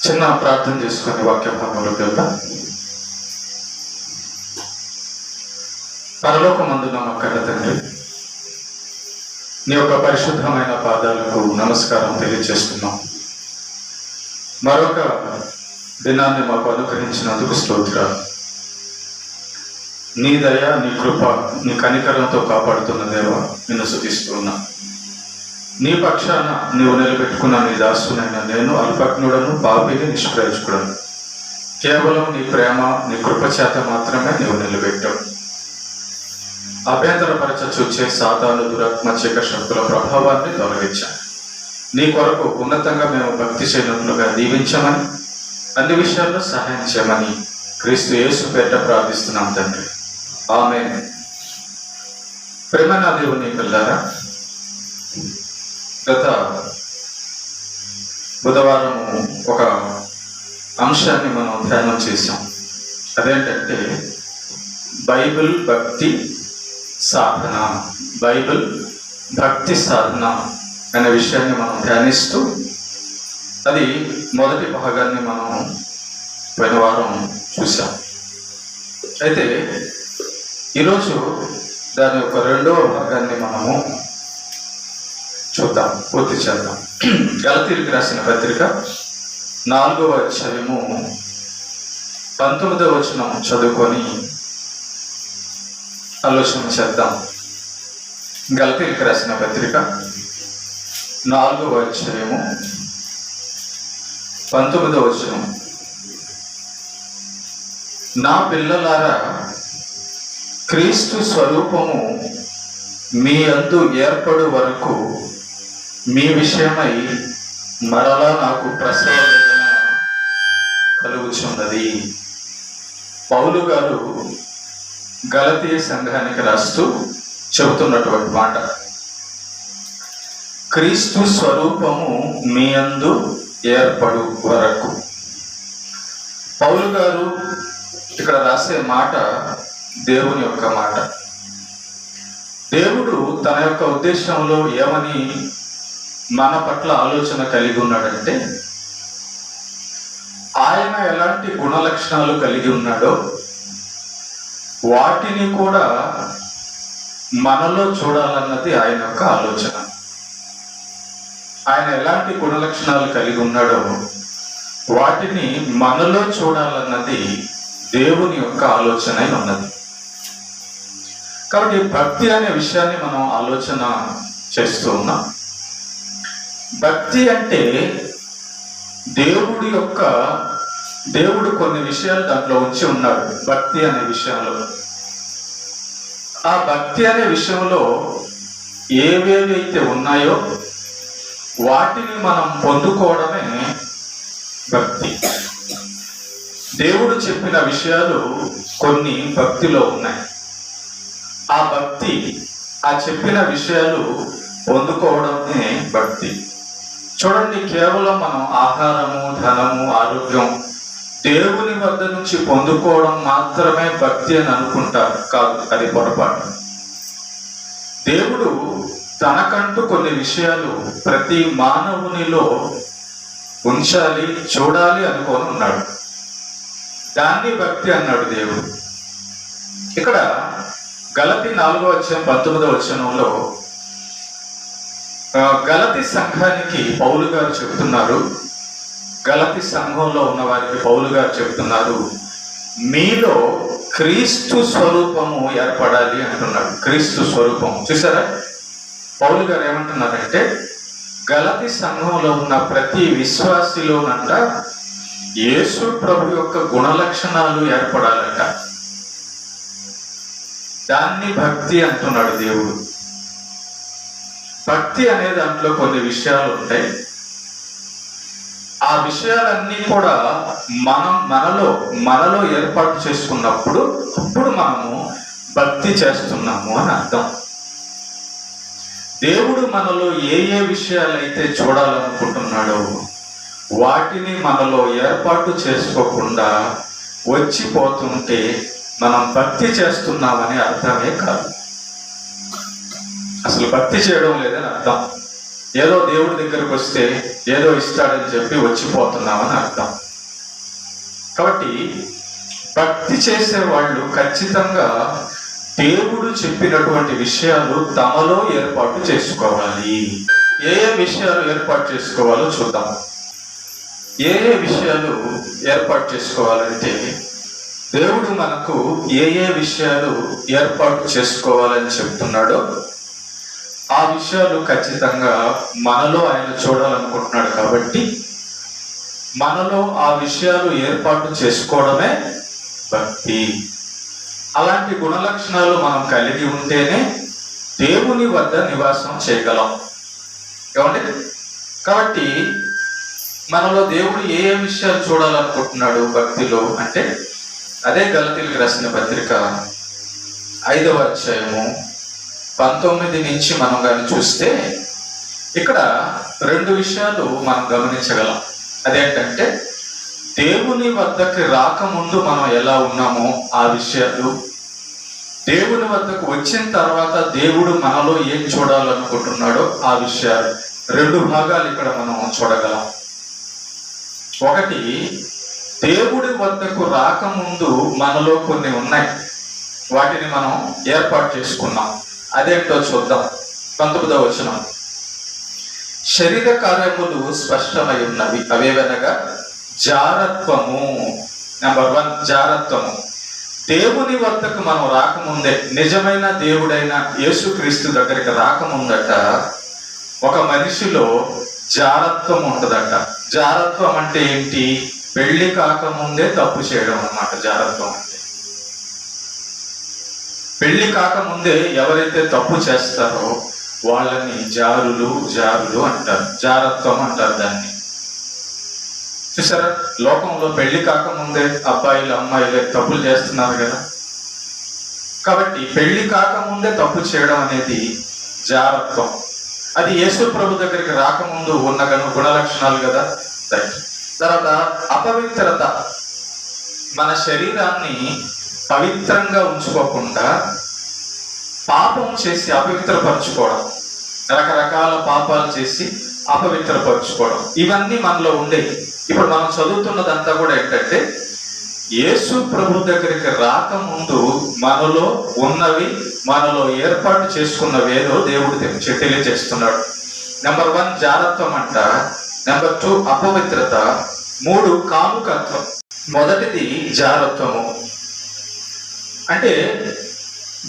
చిన్న ప్రార్థన చేసుకుని వాక్య భాగంలోకి వెళ్దాం. పరలోకమందున మా కన్న తండ్రి, నీ యొక్క పరిశుద్ధమైన పాదాలకు నమస్కారం తెలియజేస్తున్నాం. మరొక దినాన్ని మాకు అనుగ్రహించినందుకు స్తోత్రాలు. నీ దయ, నీ కృప, నీ కనికరంతో కాపాడుతున్న దేవా, నిన్ను స్తుతిస్తున్నా. నీ పక్షాన నీవు నిలబెట్టుకున్న నీ దాసునైనా నేను అల్పజ్ఞుడను, పాపిని, నిష్ప్రయోజకుడను. కేవలం నీ ప్రేమ, నీ కృప చేత మాత్రమే నీవు నిలబెట్టావు. అభ్యంతరపరచ చూచే సాతాను, దురాత్మ, చీక శక్తుల ప్రభావాన్ని తొలగించాను. నీ కొరకు ఉన్నతంగా మేము భక్తి చేయనట్లుగా దీవించమని, అన్ని విషయాల్లో సహాయం చేయమని క్రీస్తు యేసు పేరిట ప్రార్థిస్తున్నాం తండ్రి. ఆమేన్. ప్రేమనా దేవుని పిల్లారా, గత బుధవారం ఒక అంశాన్ని మనం ధ్యానం చేసాం. అదేంటంటే బైబిల్ భక్తి సాధన. బైబిల్ భక్తి సాధన అనే విషయాన్ని మనం ధ్యానిస్తూ, అది మొదటి భాగాన్ని మనం పోయిన వారం చూసాం. అయితే ఈరోజు దాని యొక్క రెండవ భాగాన్ని మనము చూద్దాం, పూర్తి చేద్దాం. గలతీయులకు రాసిన పత్రిక 4వ అధ్యాయము 19వ వచనం చదువుకొని ఆలోచన చేద్దాం. గలతీయులకు రాసిన పత్రిక 4వ అధ్యాయము 19వ వచనం. నా పిల్లలారా, క్రీస్తు స్వరూపము మీ యందు ఏర్పడు వరకు మీ విషయమై మరలా నాకు ప్రసవ వేదన కలుగుచున్నది. పౌలు గారు గలతీయ సంఘానికి రాస్తూ చెబుతున్నటువంటి మాట, క్రీస్తు స్వరూపము మీ యందు ఏర్పడు వరకు. పౌలు గారు ఇక్కడ రాసే మాట దేవుని యొక్క మాట. దేవుడు తన యొక్క ఉద్దేశంలో ఏమని మన పట్ల ఆలోచన కలిగి ఉన్నాడంటే, ఆయన ఎలాంటి గుణలక్షణాలు కలిగి ఉన్నాడో వాటిని కూడా మనలో చూడాలన్నది ఆయన యొక్క ఆలోచన. ఆయన ఎలాంటి గుణలక్షణాలు కలిగి ఉన్నాడో వాటిని మనలో చూడాలన్నది దేవుని యొక్క ఆలోచన ఉన్నది. కాబట్టి భక్తి అనే విషయాన్ని మనం ఆలోచన చేస్తూ ఉన్నాం. భక్తి అంటే దేవుడు కొన్ని విషయాలు దాంట్లో ఉంచి ఉన్నాడు. భక్తి అనే విషయంలో, ఆ భక్తి అనే విషయంలో ఏవేవైతే ఉన్నాయో వాటిని మనం పొందుకోవడమే భక్తి. దేవుడు చెప్పిన విషయాలు కొన్ని భక్తిలో ఉన్నాయి. ఆ భక్తి, ఆ చెప్పిన విషయాలు పొందుకోవడమే భక్తి. చూడండి, కేవలం మనం ఆహారము, ధనము, ఆరోగ్యం దేవుని వద్ద నుంచి పొందుకోవడం మాత్రమే భక్తి అని అనుకుంటారు. కాదు, అది పొరపాటు. దేవుడు తనకంటూ కొన్ని విషయాలు ప్రతి మానవునిలో ఉంచాలి, చూడాలి అనుకొని ఉన్నాడు. దాన్ని భక్తి అన్నాడు దేవుడు. ఇక్కడ గలతీ 4వ అధ్యాయం 19వ వచనంలో గలతీ సంఘానికి పౌలు గారు చెబుతున్నారు, గలతీ సంఘంలో ఉన్న వారికి పౌలు గారు చెబుతున్నారు, మీలో క్రీస్తు స్వరూపము ఏర్పడాలి అంటున్నాడు. క్రీస్తు స్వరూపం చూసారా? పౌలు గారు ఏమంటున్నారంటే, గలతీ సంఘంలో ఉన్న ప్రతి విశ్వాసిలోనంట యేసు ప్రభు యొక్క గుణలక్షణాలు ఏర్పడాలంట. దాన్ని భక్తి అంటున్నాడు దేవుడు. భక్తి అనే దాంట్లో కొన్ని విషయాలు ఉంటాయి. ఆ విషయాలన్నీ కూడా మనలో ఏర్పాటు చేసుకున్నప్పుడు అప్పుడు మనము భక్తి చేస్తున్నాము అని అర్థం. దేవుడు మనలో ఏ ఏ విషయాలైతే చూడాలనుకుంటున్నాడో వాటిని మనలో ఏర్పాటు చేసుకోకుండా వచ్చిపోతుంటే మనం భక్తి చేస్తున్నామని అర్థమే కాదు. అసలు భక్తి చేయడం లేదని అర్థం. ఏదో దేవుడి దగ్గరకు వస్తే ఏదో ఇస్తాడని చెప్పి వచ్చిపోతున్నామని అర్థం. కాబట్టి భక్తి చేసే వాళ్ళు ఖచ్చితంగా దేవుడు చెప్పినటువంటి విషయాలు తమలో ఏర్పాటు చేసుకోవాలి. ఏ ఏ విషయాలు ఏర్పాటు చేసుకోవాలో చూద్దాం. ఏ ఏ విషయాలు ఏర్పాటు చేసుకోవాలంటే, దేవుడు మనకు ఏ ఏ విషయాలు ఏర్పాటు చేసుకోవాలని చెప్తున్నాడో ఆ విషయాలు ఖచ్చితంగా మనలో ఆయన చూడాలనుకుంటున్నాడు. కాబట్టి మనలో ఆ విషయాలు ఏర్పాటు చేసుకోవడమే భక్తి. అలాంటి గుణలక్షణాలు మనం కలిగి ఉంటేనే దేవుని వద్ద నివాసం చేయగలం. ఏమండి? కాబట్టి మనలో దేవుడు ఏ ఏ విషయాలు చూడాలనుకుంటున్నాడు భక్తిలో అంటే, అదే గలతీయులకు రాసిన పత్రిక 5వ అధ్యాయము 19 నుంచి మనం కానీ చూస్తే ఇక్కడ 2 విషయాలు మనం గమనించగలం. అదేంటంటే, దేవుని వద్దకు రాకముందు మనం ఎలా ఉన్నామో ఆ విషయాలు, దేవుని వద్దకు వచ్చిన తర్వాత దేవుడు మనలో ఏం చూడాలనుకుంటున్నాడో ఆ విషయాలు, 2 భాగాలు ఇక్కడ మనం చూడగలం. ఒకటి, దేవుడి వద్దకు రాకముందు మనలో కొన్ని ఉన్నాయి, వాటిని మనం ఏర్పాటు చేసుకున్నాం. అదేంటో చూద్దాం. 19వ వచనం, శరీర కార్యములు స్పష్టమై ఉన్నవి, అవేవనగా జారత్వము. నెంబర్ 1 జారత్వము. దేవుని వద్దకు మనం రాకముందే, నిజమైన దేవుడైన యేసుక్రీస్తు దగ్గరికి రాకముందట ఒక మనిషిలో జారత్వం ఉంటుందట. జారత్వం అంటే ఏంటి? పెళ్లి కాకముందే తప్పు చేయడం అన్నమాట జారత్వం అంటే. పెళ్లి కాకముందే ఎవరైతే తప్పు చేస్తారో వాళ్ళని జారులు అంటారు, జారత్వం అంటారు దాన్ని. చూసారా, లోకంలో పెళ్లి కాకముందే అబ్బాయిలు అమ్మాయిలు తప్పులు చేస్తున్నారు కదా. కాబట్టి పెళ్లి కాకముందే తప్పు చేయడం అనేది జారత్వం. అది యేసు ప్రభు దగ్గరికి రాకముందు ఉన్న గుణలక్షణాలు కదా. తర్వాత అపవిత్రత. మన శరీరాన్ని పవిత్రంగా ఉంచుకోకుండా పాపం చేసి అపవిత్రపరచుకోవడం, రకరకాల పాపాలు చేసి అపవిత్రపరచుకోవడం, ఇవన్నీ మనలో ఉండేవి. ఇప్పుడు మనం చదువుతున్నదంతా కూడా ఏంటంటే, యేసు ప్రభు దగ్గరికి రాకముందు మనలో ఉన్నవి, మనలో ఏర్పాటు చేసుకున్నవేదో దేవుడు తెలియజేస్తున్నాడు. నెంబర్ 1 జారత్వం అంట, నెంబర్ 2 అపవిత్రత, 3 కాముకత్వం. మొదటిది జారత్వము. అంటే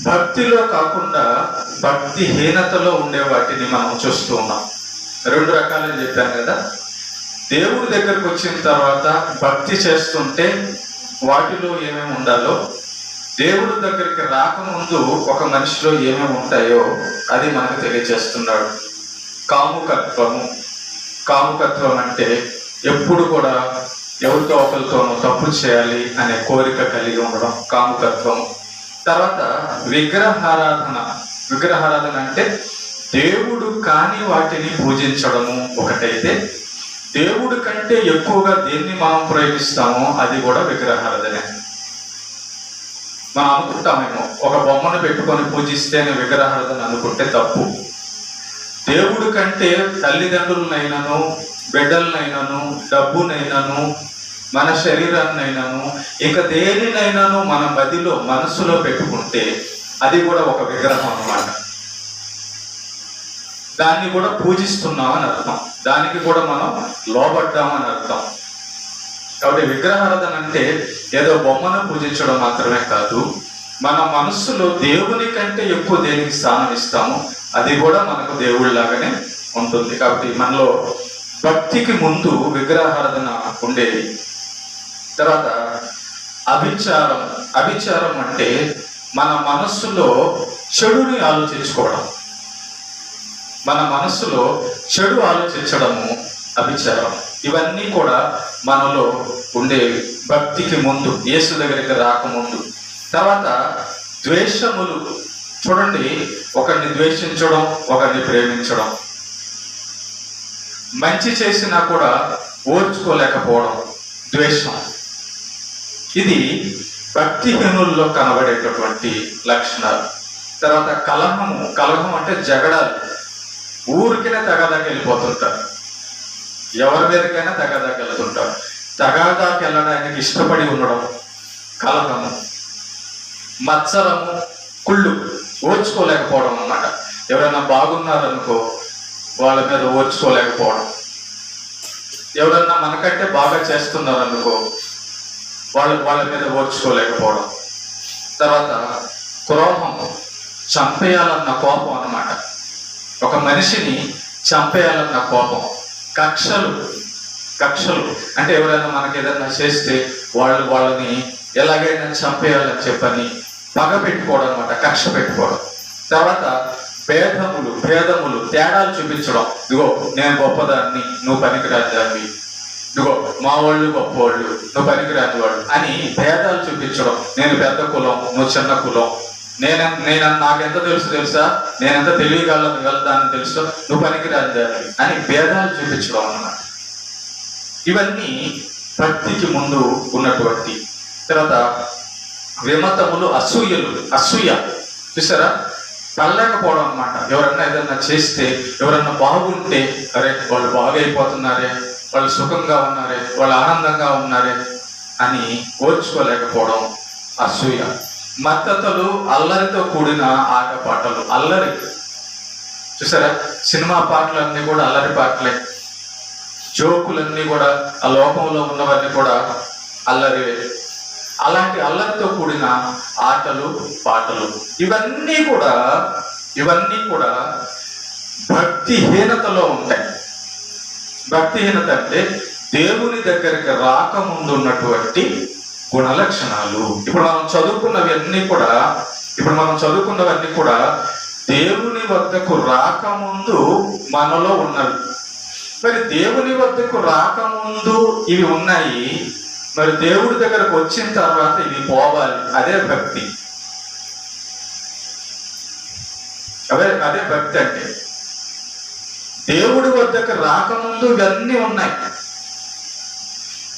భక్తిలో కాకుండా భక్తిహీనతలో ఉండే వాటిని మనం చూస్తూ ఉన్నాం. 2 రకాలని చెప్పాను కదా. దేవుడి దగ్గరకు వచ్చిన తర్వాత భక్తి చేస్తుంటే వాటిలో ఏమేమి ఉండాలో, దేవుడి దగ్గరికి రాకముందు ఒక మనిషిలో ఏమేమి ఉంటాయో అది మనకు తెలియజేస్తున్నాడు. కాముకత్వము. కాముకత్వం అంటే ఎప్పుడు కూడా ఎవరితో ఒకరితోనూ తప్పు చేయాలి అనే కోరిక కలిగి ఉండడం కాముకత్వం. తర్వాత విగ్రహారాధన. విగ్రహారాధన అంటే దేవుడు కాని వాటిని పూజించడము ఒకటైతే, దేవుడి కంటే ఎక్కువగా దేన్ని మనం ప్రయోగిస్తామో అది కూడా విగ్రహారాధనే. మనం అనుకుంటామేమో ఒక బొమ్మను పెట్టుకొని పూజిస్తేనే విగ్రహారాధన అనుకుంటే తప్పు. దేవుడి కంటే తల్లిదండ్రులనైనాను, బిడ్డలనైనాను, డబ్బునైనాను, మన శరీరాన్నైనాను, ఇక దేనినైనాను మన మదిలో మనసులో పెట్టుకుంటే అది కూడా ఒక విగ్రహం అన్నమాట. దాన్ని కూడా పూజిస్తున్నామని అర్థం, దానికి కూడా మనం లోబడ్డామని అర్థం. కాబట్టి విగ్రహారాధన అంటే ఏదో బొమ్మను పూజించడం మాత్రమే కాదు, మన మనస్సులో దేవుని కంటే ఎక్కువ దేనికి స్థానం ఇస్తామో అది కూడా మనకు దేవుడిలాగానే ఉంటుంది. కాబట్టి మనలో భక్తికి ముందు విగ్రహారాధన ఉండేది. తర్వాత అభిచారం. అభిచారం అంటే మన మనస్సులో చెడుని ఆలోచించుకోవడం. మన మనస్సులో చెడు ఆలోచించడము అభిచారం. ఇవన్నీ కూడా మనలో ఉండేవి భక్తికి ముందు, యేసు దగ్గరికి రాకముందు. తర్వాత ద్వేషములు. చూడండి, ఒకరిని ద్వేషించడం, ఒకరిని ప్రేమించడం, మంచి చేసినా కూడా ఓర్చుకోలేకపోవడం, ద్వేషం. ఇది భక్తిహీనుల్లో కనబడేటటువంటి లక్షణాలు. తర్వాత కలహము. కలహం అంటే జగడాలు. ఊరికినే తగాదాకి వెళ్ళిపోతుంటారు, ఎవరి మీదకైనా తగాదాకి వెళ్తుంటారు. తగాదాకి వెళ్ళడానికి ఇష్టపడి ఉండడం, కలహము, మత్సరము, కుళ్ళు, ఓర్చుకోలేకపోవడం అన్నమాట. ఎవరైనా బాగున్నారనుకో వాళ్ళ మీద ఓర్చుకోలేకపోవడం, ఎవరన్నా మనకంటే బాగా చేస్తున్నారనుకో వాళ్ళ మీద ఓర్చుకోలేకపోవడం. తర్వాత క్రోధం, చంపేయాలన్న కోపం అన్నమాట. ఒక మనిషిని చంపేయాలన్న కోపం. కక్షలు అంటే ఎవరైనా మనకి ఏదైనా చేస్తే వాళ్ళని ఎలాగైనా చంపేయాలని చెప్పని పగ పెట్టుకోవడం అనమాట, కక్ష పెట్టుకోవడం. తర్వాత భేదములు, తేడాలు చూపించడం. ఇదిగో నేను గొప్పదాన్ని, నువ్వు పనికిరాని దాన్ని, ఇదిగో మా వాళ్ళు గొప్పవాళ్ళు, నువ్వు పనికిరాని వాళ్ళు అని భేదాలు చూపించడం. నేను పెద్ద కులం, నువ్వు చిన్న కులం, నేను నాకెంత తెలుసా, నేనెంత తెలియగలదాన్ని తెలుసు, నువ్వు పనికిరాని దాన్ని అని భేదాలు చూపించడం అన్నమాట. ఇవన్నీ భక్తికి ముందు ఉన్నటువంటి. తర్వాత విమతములు, అసూయ చూసారా, పడలేకపోవడం అన్నమాట. ఎవరన్నా ఏదన్నా చేస్తే, ఎవరన్నా బాగుంటే, అరే వాళ్ళు బాగైపోతున్నారే, వాళ్ళు సుఖంగా ఉన్నారే, వాళ్ళు ఆనందంగా ఉన్నారే అని ఓర్చుకోలేకపోవడం అసూయ. మత్తతలు, అల్లరితో కూడిన ఆటపాటలు, అల్లరి చూసారా, సినిమా పాటలన్నీ కూడా అల్లరి పాటలే, జోకులన్నీ కూడా ఆ లోకంలో ఉన్నవన్నీ కూడా అల్లరివే. అలాంటి అల్లరితో కూడిన ఆటలు, పాటలు ఇవన్నీ కూడా భక్తిహీనతలో ఉంటాయి. భక్తిహీనత అంటే దేవుని దగ్గరికి రాకముందు ఉన్నటువంటి గుణలక్షణాలు. ఇప్పుడు మనం చదువుకున్నవన్నీ కూడా దేవుని వద్దకు రాకముందు మనలో ఉన్నవి. మరి దేవుని వద్దకు రాకముందు ఇవి ఉన్నాయి, మరి దేవుడి దగ్గరకు వచ్చిన తర్వాత ఇవి పోవాలి. అదే భక్తి. అదే భక్తి అంటే. దేవుడి వద్దకు రాకముందు ఇవన్నీ ఉన్నాయి,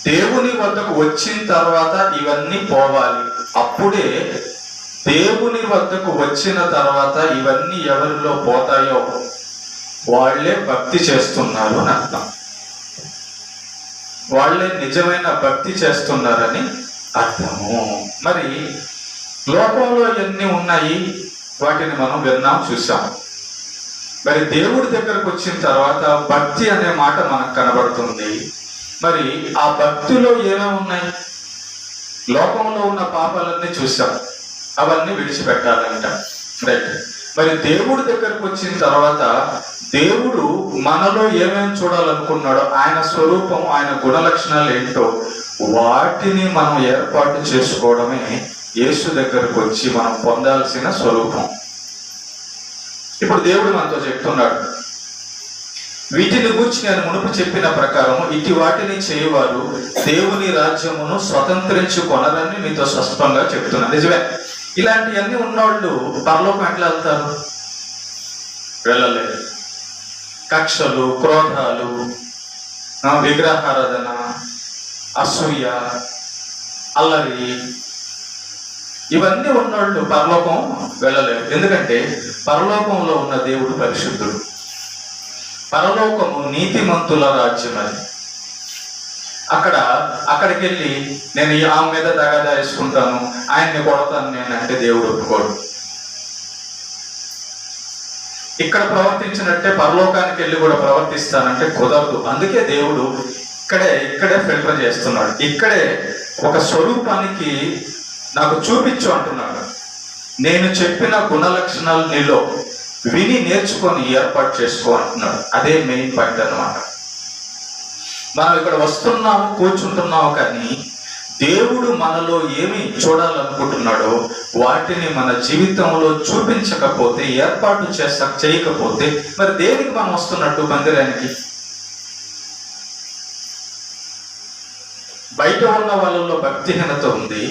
దేవుని వద్దకు వచ్చిన తర్వాత ఇవన్నీ పోవాలి. అప్పుడే దేవుని వద్దకు వచ్చిన తర్వాత ఇవన్నీ ఎవరిలో పోతాయో వాళ్ళే భక్తి చేస్తున్నారు అని అర్థం. వాళ్ళే నిజమైన భక్తి చేస్తున్నారని అర్థము. మరి లోకంలో ఎన్ని ఉన్నాయి, వాటిని మనం విన్నాం, చూసాం. మరి దేవుడి దగ్గరకు వచ్చిన తర్వాత భక్తి అనే మాట మనకు కనబడుతుంది. మరి ఆ భక్తిలో ఏమేమి ఉన్నాయి? లోకంలో ఉన్న పాపాలన్నీ చూసాం, అవన్నీ విడిచిపెట్టాలంట. రైట్. మరి దేవుడి దగ్గరకు వచ్చిన తర్వాత దేవుడు మనలో ఏమేమి చూడాలనుకున్నాడో, ఆయన స్వరూపం, ఆయన గుణలక్షణాలు ఏంటో వాటిని మనం ఏర్పాటు చేసుకోవడమే యేసు దగ్గరకు వచ్చి మనం పొందాల్సిన స్వరూపం. ఇప్పుడు దేవుడు మనతో చెప్తున్నాడు, వీటిని గురించి నేను మునుపు చెప్పిన ప్రకారం ఇటు వాటిని చేయవారు దేవుని రాజ్యమును స్వతంత్రించుకొనరని మీతో స్పష్టంగా చెప్తున్నాను. నిజమే, ఇలాంటివన్నీ ఉన్నవాళ్ళు పరలోకం ఎట్లా వెళ్తారు? వెళ్ళలేదు. కక్షలు, క్రోధాలు, విగ్రహారాధన, అసూయ, అల్లరి ఇవన్నీ ఉన్నవాళ్ళు పరలోకం వెళ్ళలేరు. ఎందుకంటే పరలోకంలో ఉన్న దేవుడు పరిశుద్ధుడు. పరలోకము నీతిమంతుల రాజ్యం. అది అక్కడికి వెళ్ళి నేను ఆమె మీద తగాదా వేసుకుంటాను, ఆయన్ని కొడతాను నేను అంటే దేవుడు ఒప్పుకోడు. ఇక్కడ ప్రవర్తించినట్టే పరలోకానికి వెళ్ళి కూడా ప్రవర్తిస్తానంటే కుదరదు. అందుకే దేవుడు ఇక్కడే ఫిల్టర్ చేస్తున్నాడు. ఇక్కడే ఒక స్వరూపానికి నాకు చూపించు అంటున్నాడు. నేను చెప్పిన గుణలక్షణాలు నీలో విని నేర్చుకొని ఏర్పాటు చేసుకో అంటున్నాడు. అదే మెయిన్ పాయింట్ అన్నమాట. మనం ఇక్కడ వస్తున్నాము, కూర్చుంటున్నాము, కానీ దేవుడు మనలో ఏమి చూడాలనుకుంటున్నాడో వాటిని మన జీవితంలో చూపించకపోతే, ఏర్పాటు చేయకపోతే మరి దేనికి మనం వస్తున్నట్టు మందిరానికి? బయట ఉన్న వాళ్ళల్లో భక్తిహీనత ఉంది.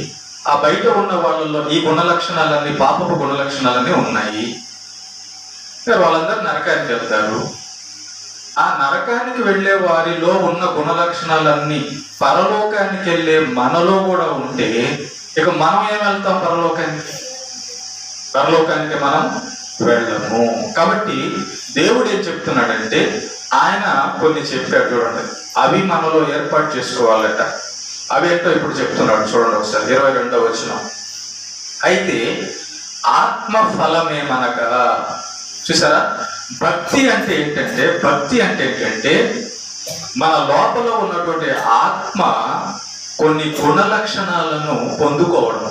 ఆ బయట ఉన్న వాళ్ళల్లో ఈ గుణలక్షణాలన్నీ, పాపపు గుణలక్షణాలన్నీ ఉన్నాయి. వాళ్ళందరూ నరకానికి వెళ్తారు. ఆ నరకానికి వెళ్ళే వారిలో ఉన్న గుణలక్షణాలన్నీ పరలోకానికి వెళ్ళే మనలో కూడా ఉంటే ఇక మనం ఏం వెళ్తాం? పరలోకానికి మనం వెళ్ళము. కాబట్టి దేవుడు ఏం చెప్తున్నాడంటే, ఆయన కొన్ని చెప్పాడు చూడండి, అవి మనలో ఏర్పాటు చేసుకోవాలట. అవేంటో ఇప్పుడు చెప్తున్నాడు చూడండి ఒకసారి, 22వ వచనం. అయితే ఆత్మ ఫలమేమనగా, చూసారా, భక్తి అంటే ఏంటంటే మన లోపల ఉన్నటువంటి ఆత్మ కొన్ని గుణ లక్షణాలను పొందుకోవడం.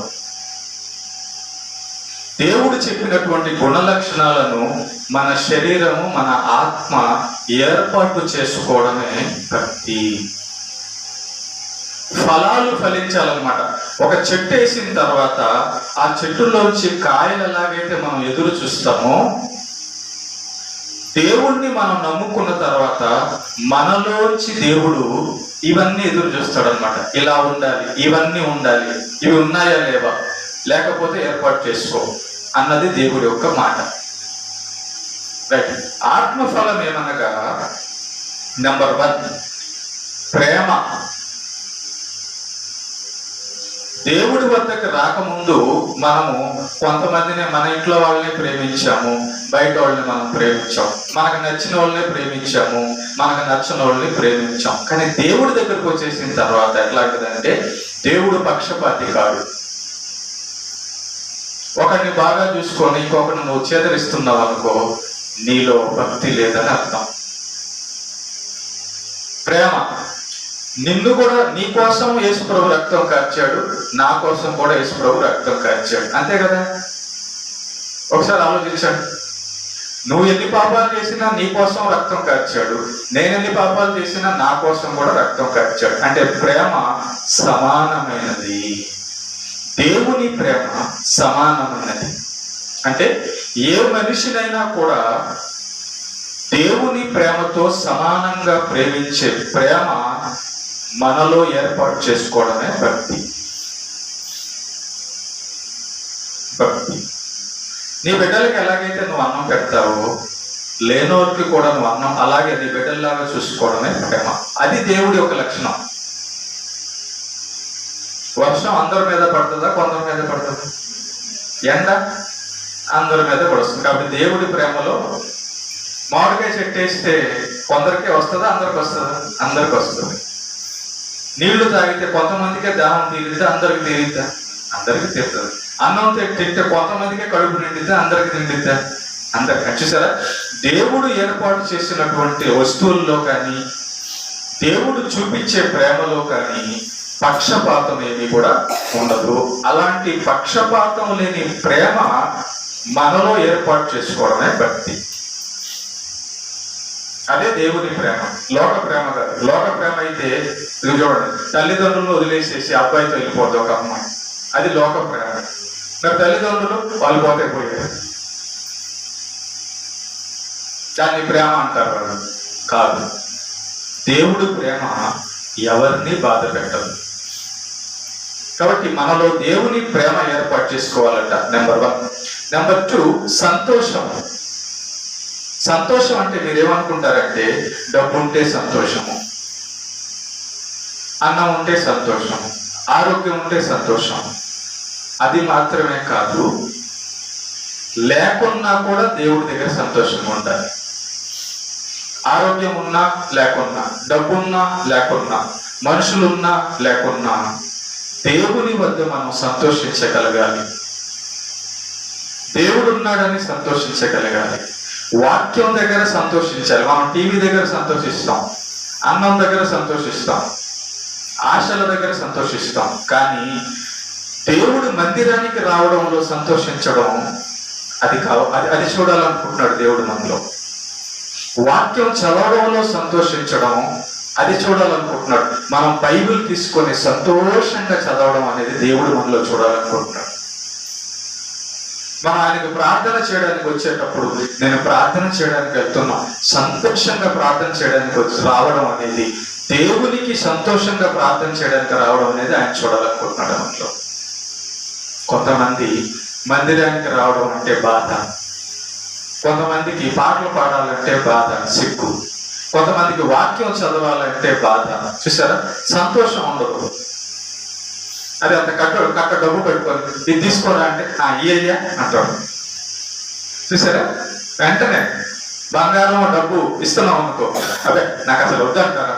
దేవుడు చెప్పినటువంటి గుణ లక్షణాలను మన శరీరము, మన ఆత్మ ఏర్పాటు చేసుకోవడమే భక్తి. ఫలాలు ఫలించాలన్నమాట. ఒక చెట్టు వేసిన తర్వాత ఆ చెట్టులోంచి కాయలు ఎలాగైతే మనం ఎదురు చూస్తామో, దేవుణ్ణి మనం నమ్ముకున్న తర్వాత మనలోంచి దేవుడు ఇవన్నీ ఎదురు చూస్తాడనమాట. ఇలా ఉండాలి, ఇవన్నీ ఉండాలి, ఇవి ఉన్నాయా లేవా, లేకపోతే ఏర్పాటు చేసుకో అన్నది దేవుడి యొక్క మాట. రైట్. ఆత్మఫలం ఏమనగా, నెంబర్ 1 ప్రేమ. దేవుడి వద్దకు రాకముందు మనము కొంతమందిని, మన ఇంట్లో వాళ్ళని ప్రేమించాము, బయట వాళ్ళని మనం ప్రేమించాం, మనకు నచ్చిన వాళ్ళని ప్రేమించాము, మనకు నచ్చిన వాళ్ళని ప్రేమించాం. కానీ దేవుడి దగ్గరకు వచ్చేసిన తర్వాత ఎట్లాంటిదంటే, దేవుడు పక్షపాతి కాడు. ఒకరిని బాగా చూసుకొని ఇంకొకరిని నువ్వు చేదరిస్తున్నావు అనుకో, నీలో భక్తి లేదని అర్థం. ప్రేమ, నిన్ను కూడా, నీ కోసం యేసుప్రభు రక్తం కార్చాడు, నా కోసం కూడా యేసుప్రభు రక్తం కార్చాడు, అంతే కదా. ఒకసారి ఆలోచించండి. నువ్వు ఎన్ని పాపాలు చేసినా నీ కోసం రక్తం కార్చాడు, నేను ఎన్ని పాపాలు చేసినా నా కోసం కూడా రక్తం కార్చాడు. అంటే ప్రేమ సమానమైనది. దేవుని ప్రేమ సమానమైనది. అంటే ఏ మనిషినైనా కూడా దేవుని ప్రేమతో సమానంగా ప్రేమించే ప్రేమ మనలో ఏర్పాటు చేసుకోవడమే భక్తి. నీ బిడ్డలకి ఎలాగైతే నువ్వు అన్నం పెడతావో, లేనోరికి కూడా నువ్వు అన్నం అలాగే నీ బిడ్డల్లాగా చూసుకోవడమే ప్రేమ. అది దేవుడి యొక్క లక్షణం. వర్షం అందరి మీద పడుతుందా, కొందరి మీద పడుతుందా? ఎండ అందరి మీద పడుతుంది. కాబట్టి దేవుడి ప్రేమలో మామిడికాయ చెట్టు వేస్తే కొందరికే వస్తుందా, అందరికి వస్తుందా? అందరికి వస్తుంది. నీళ్లు తాగితే కొంతమందికే దాహం తీరిద్దా, అందరికి తీరిద్దా? అందరికి తీరుతుంది. అన్నం తింటే కొంతమందికే కడుపు నిండిద్దా, అందరికి నిండిద్దా? అందరికి. చూసారా, దేవుడు ఏర్పాటు చేసినటువంటి వస్తువుల్లో కానీ, దేవుడు చూపించే ప్రేమలో కానీ పక్షపాతం ఏమి కూడా ఉండదు. అలాంటి పక్షపాతం లేని ప్రేమ మనలో ఏర్పాటు చేసుకోవడమే భక్తి. అదే దేవుని ప్రేమ. లోక ప్రేమ కాదు. లోక ప్రేమ అయితే చూడండి, తల్లిదండ్రులను వదిలేసేసి అబ్బాయితో వెళ్ళిపోద్ది ఒక అమ్మాయి, అది లోక ప్రేమ. మరి తల్లిదండ్రులు వాళ్ళు పోతే పోయారు, దాన్ని ప్రేమ అంటారు వాళ్ళు. కాదు, దేవుడు ప్రేమ ఎవరిని బాధ పెట్టదు. కాబట్టి మనలో దేవుని ప్రేమ ఏర్పాటు చేసుకోవాలంట, నెంబర్ 1. నెంబర్ 2 సంతోషం. సంతోషం అంటే మీరేమనుకుంటారంటే, డబ్బు ఉంటే సంతోషము, అన్నం ఉంటే సంతోషం, ఆరోగ్యం ఉంటే సంతోషం. అది మాత్రమే కాదు, లేకున్నా కూడా దేవుడి దగ్గర సంతోషంగా ఉండాలి. ఆరోగ్యం ఉన్నా లేకున్నా, డబ్బున్నా లేకున్నా, మనుషులున్నా లేకున్నా, దేవుని వద్ద మనం సంతోషించగలగాలి. దేవుడు ఉన్నాడని సంతోషించగలగాలి. వాక్యం దగ్గర సంతోషించాలి. మనం టీవీ దగ్గర సంతోషిస్తాం, అన్నం దగ్గర సంతోషిస్తాం, ఆశల దగ్గర సంతోషిస్తాం. కానీ దేవుడు మందిరానికి రావడంలో సంతోషించడం అది చూడాలనుకుంటున్నాడు దేవుడు మనలో. వాక్యం చదవడంలో సంతోషించడం అది చూడాలనుకుంటున్నాడు. మనం బైబిల్ తీసుకొని సంతోషంగా చదవడం అనేది దేవుడు మనలో చూడాలనుకుంటున్నాడు. మనం ఆయనకు ప్రార్థన చేయడానికి వచ్చేటప్పుడు, నేను ప్రార్థన చేయడానికి వెళ్తున్నా, సంతోషంగా ప్రార్థన చేయడానికి రావడం అనేది, దేవునికి సంతోషంగా ప్రార్థన చేయడానికి రావడం అనేది ఆయన చూడాలనుకుంటున్నాడు మనలో. కొంతమంది మందిరానికి రావడం అంటే బాధ, కొంతమందికి పాటలు పాడాలంటే బాధ, సిగ్గు, కొంతమందికి వాక్యం చదవాలంటే బాధ. చూసారా, సంతోషం ఉండదు. అది అంత కట్ట డబ్బు పెట్టుకొని ఇది తీసుకోరా అంటే ఇయ్యా అంటాడు. చూసారా? వెంటనే బంగారం డబ్బు ఇస్తున్నాం అనుకో, అదే నాకు అసలు వద్దంటారా,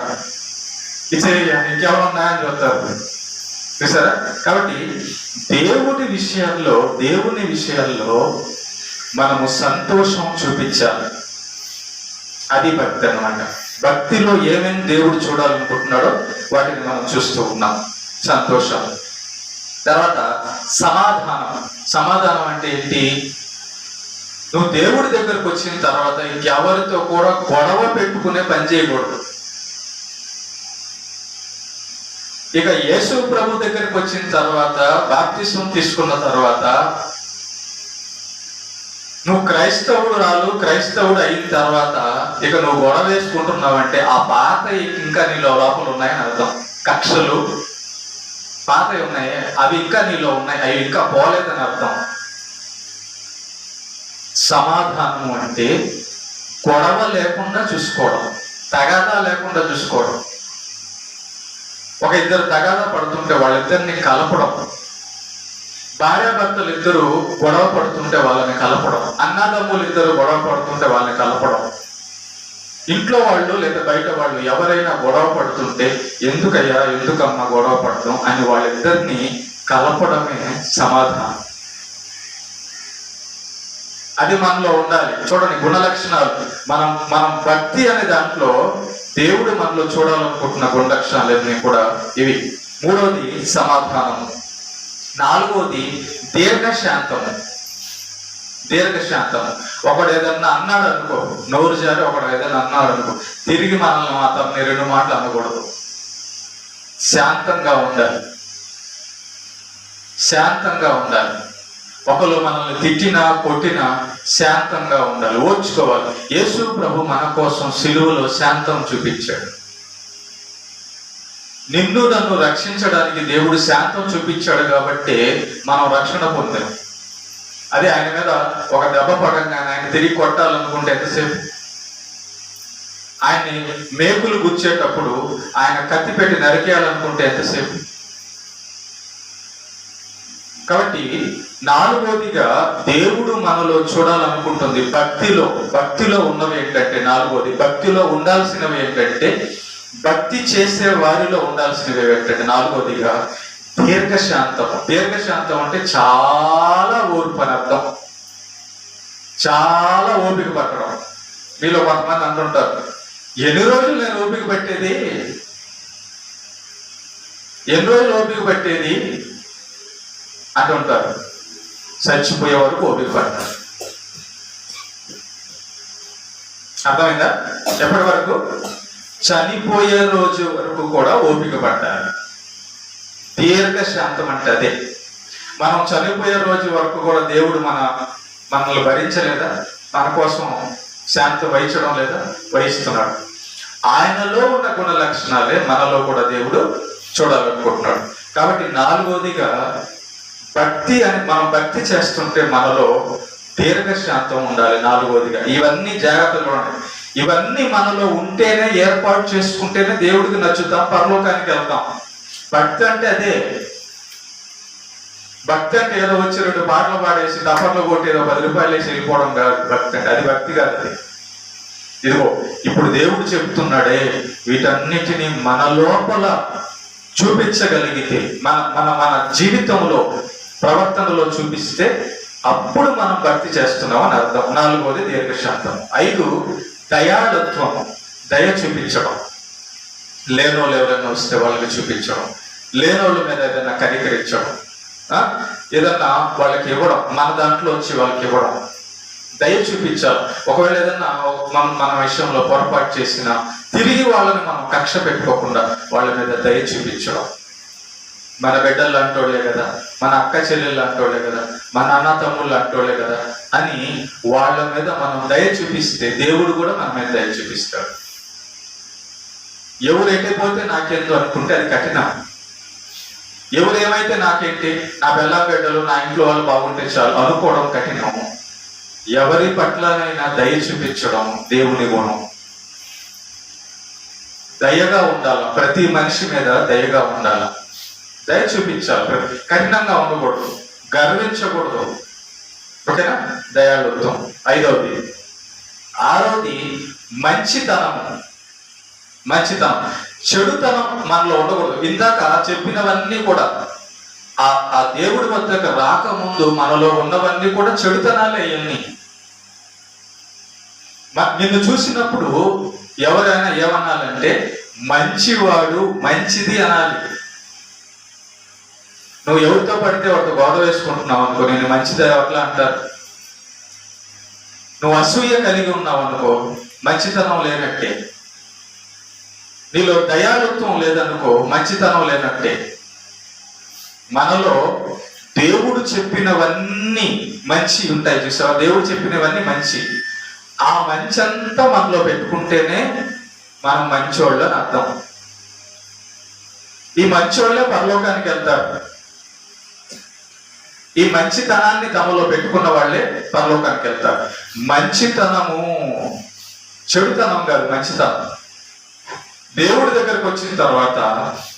ఇచ్చేయ ఇంకెవరు ఉన్నాయని చెప్తారు. చూసారా? కాబట్టి దేవుని విషయాల్లో మనము సంతోషం చూపించాలి. అది భక్తి అన్నమాట. భక్తిలో ఏమేమి దేవుడు చూడాలనుకుంటున్నాడో వాటిని మనం చూస్తూ ఉన్నాం. సంతోషం. తర్వాత సమాధానం అంటే ఏంటి? నువ్వు దేవుడి దగ్గరకు వచ్చిన తర్వాత ఇంకెవరితో కూడా గొడవ పెట్టుకునే పని చేయకూడదు. ఇక యేసు ప్రభు దగ్గరికి వచ్చిన తర్వాత, బాప్తిస్మం తీసుకున్న తర్వాత, నువ్వు క్రైస్తవుడు అయిన తర్వాత ఇక నువ్వు గొడవ వేసుకుంటున్నావంటే ఆ పాత ఇంకా నీలో లోపల ఉన్నాయని అర్థం. కక్షలు పాతవి ఉన్నాయి, అవి ఇంకా నీలో ఉన్నాయి, అవి ఇంకా పోలేదని అర్థం. సమాధానం అంటే గొడవ లేకుండా చూసుకోవడం, తగాదా లేకుండా చూసుకోవడం. ఒక ఇద్దరు తగాదా పడుతుంటే వాళ్ళిద్దరిని కలపడం, భార్యాభర్తలు ఇద్దరు గొడవ పడుతుంటే వాళ్ళని కలపడం, అన్నదమ్ములు ఇద్దరు గొడవ పడుతుంటే వాళ్ళని కలపడం, ఇంట్లో వాళ్ళు లేదా బయట వాళ్ళు ఎవరైనా గొడవ పడుతుంటే ఎందుకమ్మా గొడవ పడతాం అని వాళ్ళిద్దరిని కలపడమే సమాధానం. అది మనలో ఉండాలి. చూడండి, గుణలక్షణాలు. మనం భక్తి అనే దాంట్లో దేవుడు మనలో చూడాలనుకుంటున్న గుణలక్షణాలన్నీ కూడా ఇవి. మూడవది సమాధానము. నాలుగవది దీర్ఘశాంతము. ఒకడు ఏదన్నా అన్నాడు అనుకో, నోరు జారి ఒకడు ఏదైనా అన్నాడు అనుకో, తిరిగి మనల్ని మాత్రం రెండు మాటలు అనకూడదు. శాంతంగా ఉండాలి. ఒకరు మనల్ని తిట్టినా కొట్టినా శాంతంగా ఉండాలి, ఓర్చుకోవాలి. యేసు ప్రభు మన కోసం సిలువలో శాంతం చూపించాడు. నిన్ను నన్ను రక్షించడానికి దేవుడు శాంతం చూపించాడు కాబట్టి మనం రక్షణ పొందాం. అదే ఆయన మీద ఒక దెబ్బ పడంగానే ఆయన తిరిగి కొట్టాలనుకుంటే ఎంతసేపు? ఆయన్ని మేకులు గుచ్చేటప్పుడు ఆయన కత్తి పెట్టి నరికేయాలనుకుంటే ఎంతసేపు? కాబట్టి నాలుగోదిగా దేవుడు మనలో చూడాలనుకుంటుంది భక్తిలో ఉన్నవి ఏంటంటే, నాలుగోది భక్తిలో ఉండాల్సినవి ఏంటంటే, భక్తి చేసే వారిలో ఉండాల్సినవి ఏంటంటే, నాలుగోదిగా దీర్ఘశాంతం అంటే చాలా ఓర్పు అని అర్థం. చాలా ఓపిక పట్టడం. మీలో కొంతమంది అంటుంటారు, ఎన్ని రోజులు నేను ఓపిక పట్టేది, అంటుంటారు. చచ్చిపోయే వరకు ఓపిక పడతారు. అర్థమైందా? ఎప్పటి వరకు? చనిపోయే రోజు వరకు కూడా ఓపిక పట్టాలి. దీర్ఘశాంతం అంటే అదే. మనం చనిపోయే రోజు వరకు కూడా దేవుడు మనల్ని భరించలేదా? మన కోసం శాంతి వహించడం లేదా? వహిస్తున్నాడు. ఆయనలో ఉన్న గుణ లక్షణాలే మనలో కూడా దేవుడు చూడాలనుకుంటున్నాడు. కాబట్టి నాలుగోదిగా మనం భక్తి చేస్తుంటే మనలో దీర్ఘశాంతం ఉండాలి. నాలుగోదిగా ఇవన్నీ జాగ్రత్తలు ఉండాలి. ఇవన్నీ మనలో ఉంటేనే, ఏర్పాటు చేసుకుంటేనే దేవుడికి నచ్చుతాం, పరలోకానికి వెళ్తాం. భక్తి అంటే అదే. భక్తి అంటే ఏదో వచ్చి 2 పాటలు పాడేసి డఫర్లు కొట్టి ఏదో 10 రూపాయలు వేసి వెళ్ళిపోవడం కాదు భక్తి అంటే. అది భక్తి కాదు. అది ఇదిగో ఇప్పుడు దేవుడు చెప్తున్నాడే, వీటన్నిటినీ మన లోపల చూపించగలిగితే, మన జీవితంలో ప్రవర్తనలో చూపిస్తే అప్పుడు మనం భక్తి చేస్తున్నాం అని అర్థం. నాలుగోది దీర్ఘశాంతం. 5 దయాళత్వం, దయ చూపించడం. లేనోళ్ళు ఎవరైనా వస్తే వాళ్ళకి చూపించడం, లేనోళ్ళ మీద ఏదైనా కనికరించడం, ఏదన్నా వాళ్ళకి ఇవ్వడం, మన దాంట్లో వచ్చి వాళ్ళకి ఇవ్వడం, దయ చూపించాలి. ఒకవేళ ఏదన్నా మన విషయంలో పొరపాటు చేసినా తిరిగి వాళ్ళని మనం కక్ష పెట్టుకోకుండా వాళ్ళ మీద దయ చూపించడం. మన బిడ్డలు అంటోళ్లే కదా, మన అక్క చెల్లెళ్ళు అంటోళ్లే కదా, మన అన్న తమ్ముళ్ళు అంటోళ్లే కదా అని వాళ్ళ మీద మనం దయ చూపిస్తే దేవుడు కూడా మన మీద దయ చూపిస్తాడు. ఎవరు ఎక్కడిపోతే నాకేందో అనుకుంటే అది కఠినం. ఎవరు ఏమైతే నాకేంటి, నా బెల్లం బిడ్డలు, నా ఇంట్లో వాళ్ళు బాగుంటే చాలు అనుకోవడం కఠినము. ఎవరి పట్లనైనా దయ చూపించడం దేవుని గుణం. దయగా ఉండాల, ప్రతి మనిషి మీద దయగా ఉండాల, దయ చూపించాలి. కఠినంగా ఉండకూడదు, గర్వించకూడదు. ఓకేనా? దయాళుత్వం. ఐదవది. ఆరవది మంచితనము. చెడుతనం మనలో ఉండకూడదు. ఇందాక చెప్పినవన్నీ కూడా ఆ దేవుడి వద్దకు రాకముందు మనలో ఉన్నవన్నీ కూడా చెడుతనాలే. ఇవన్నీ నిన్ను చూసినప్పుడు ఎవరైనా ఏమనాలంటే మంచివాడు, మంచిది అనాలి. నువ్వు ఎవరితో పడితే వాడితో గొడవ వేసుకుంటున్నావు అనుకో, నేను మంచిది అట్లా అంటారు. నువ్వు అసూయ కలిగి ఉన్నావు అనుకో, మంచితనం లేనట్టే. నీలో దయాళుత్వం లేదనుకో, మంచితనం లేనట్టే. మనలో దేవుడు చెప్పినవన్నీ మంచి ఉంటాయి చూసావా? దేవుడు చెప్పినవన్నీ మంచి. ఆ మంచి అంతా మనలో పెట్టుకుంటేనే మనం మంచోళ్ళు అని అర్థం. ఈ మంచోళ్ళే పరలోకానికి వెళ్తారు. ఈ మంచితనాన్ని తమలో పెట్టుకున్న వాళ్ళే పరలోకానికి వెళ్తారు. మంచితనము చెడుతనం కాదు, మంచితనం. దేవుడి దగ్గరకు వచ్చిన తర్వాత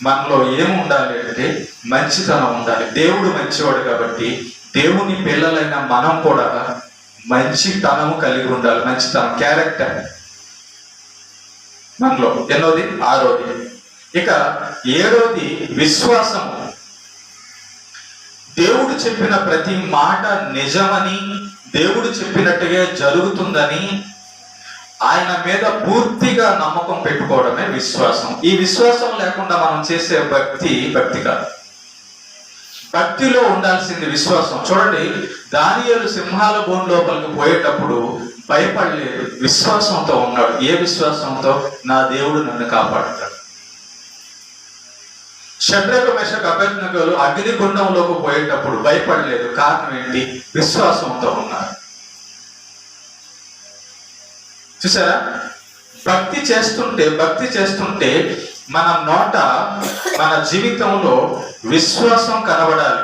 మనలో ఏముండాలి అంటే మంచితనం ఉండాలి. దేవుడు మంచివాడు కాబట్టి దేవుని పిల్లలైన మనం కూడా మంచితనము కలిగి ఉండాలి. మంచితనం, క్యారెక్టర్ మనలో. ఎన్నోది? ఆరోది. ఇక ఏడోది విశ్వాసము. దేవుడు చెప్పిన ప్రతి మాట నిజమని, దేవుడు చెప్పినట్టుగా జరుగుతుందని ఆయన మీద పూర్తిగా నమ్మకం పెట్టుకోవడమే విశ్వాసం. ఈ విశ్వాసం లేకుండా మనం చేసే భక్తి కాదు. భక్తిలో ఉండాల్సింది విశ్వాసం. చూడండి, దానియేలు సింహాల బోన్ లోపలికి పోయేటప్పుడు భయపడలేదు, విశ్వాసంతో ఉన్నాడు. ఏ విశ్వాసంతో? నా దేవుడు నన్ను కాపాడుతాడు. షడ్రకు, మెషకు, అబేద్నెగోలు అగ్నిగుండంలోకి పోయేటప్పుడు భయపడలేదు. కారణం ఏంటి? విశ్వాసంతో ఉన్నారు. చూసారా? భక్తి చేస్తుంటే మన నోట, మన జీవితంలో విశ్వాసం కనబడాలి.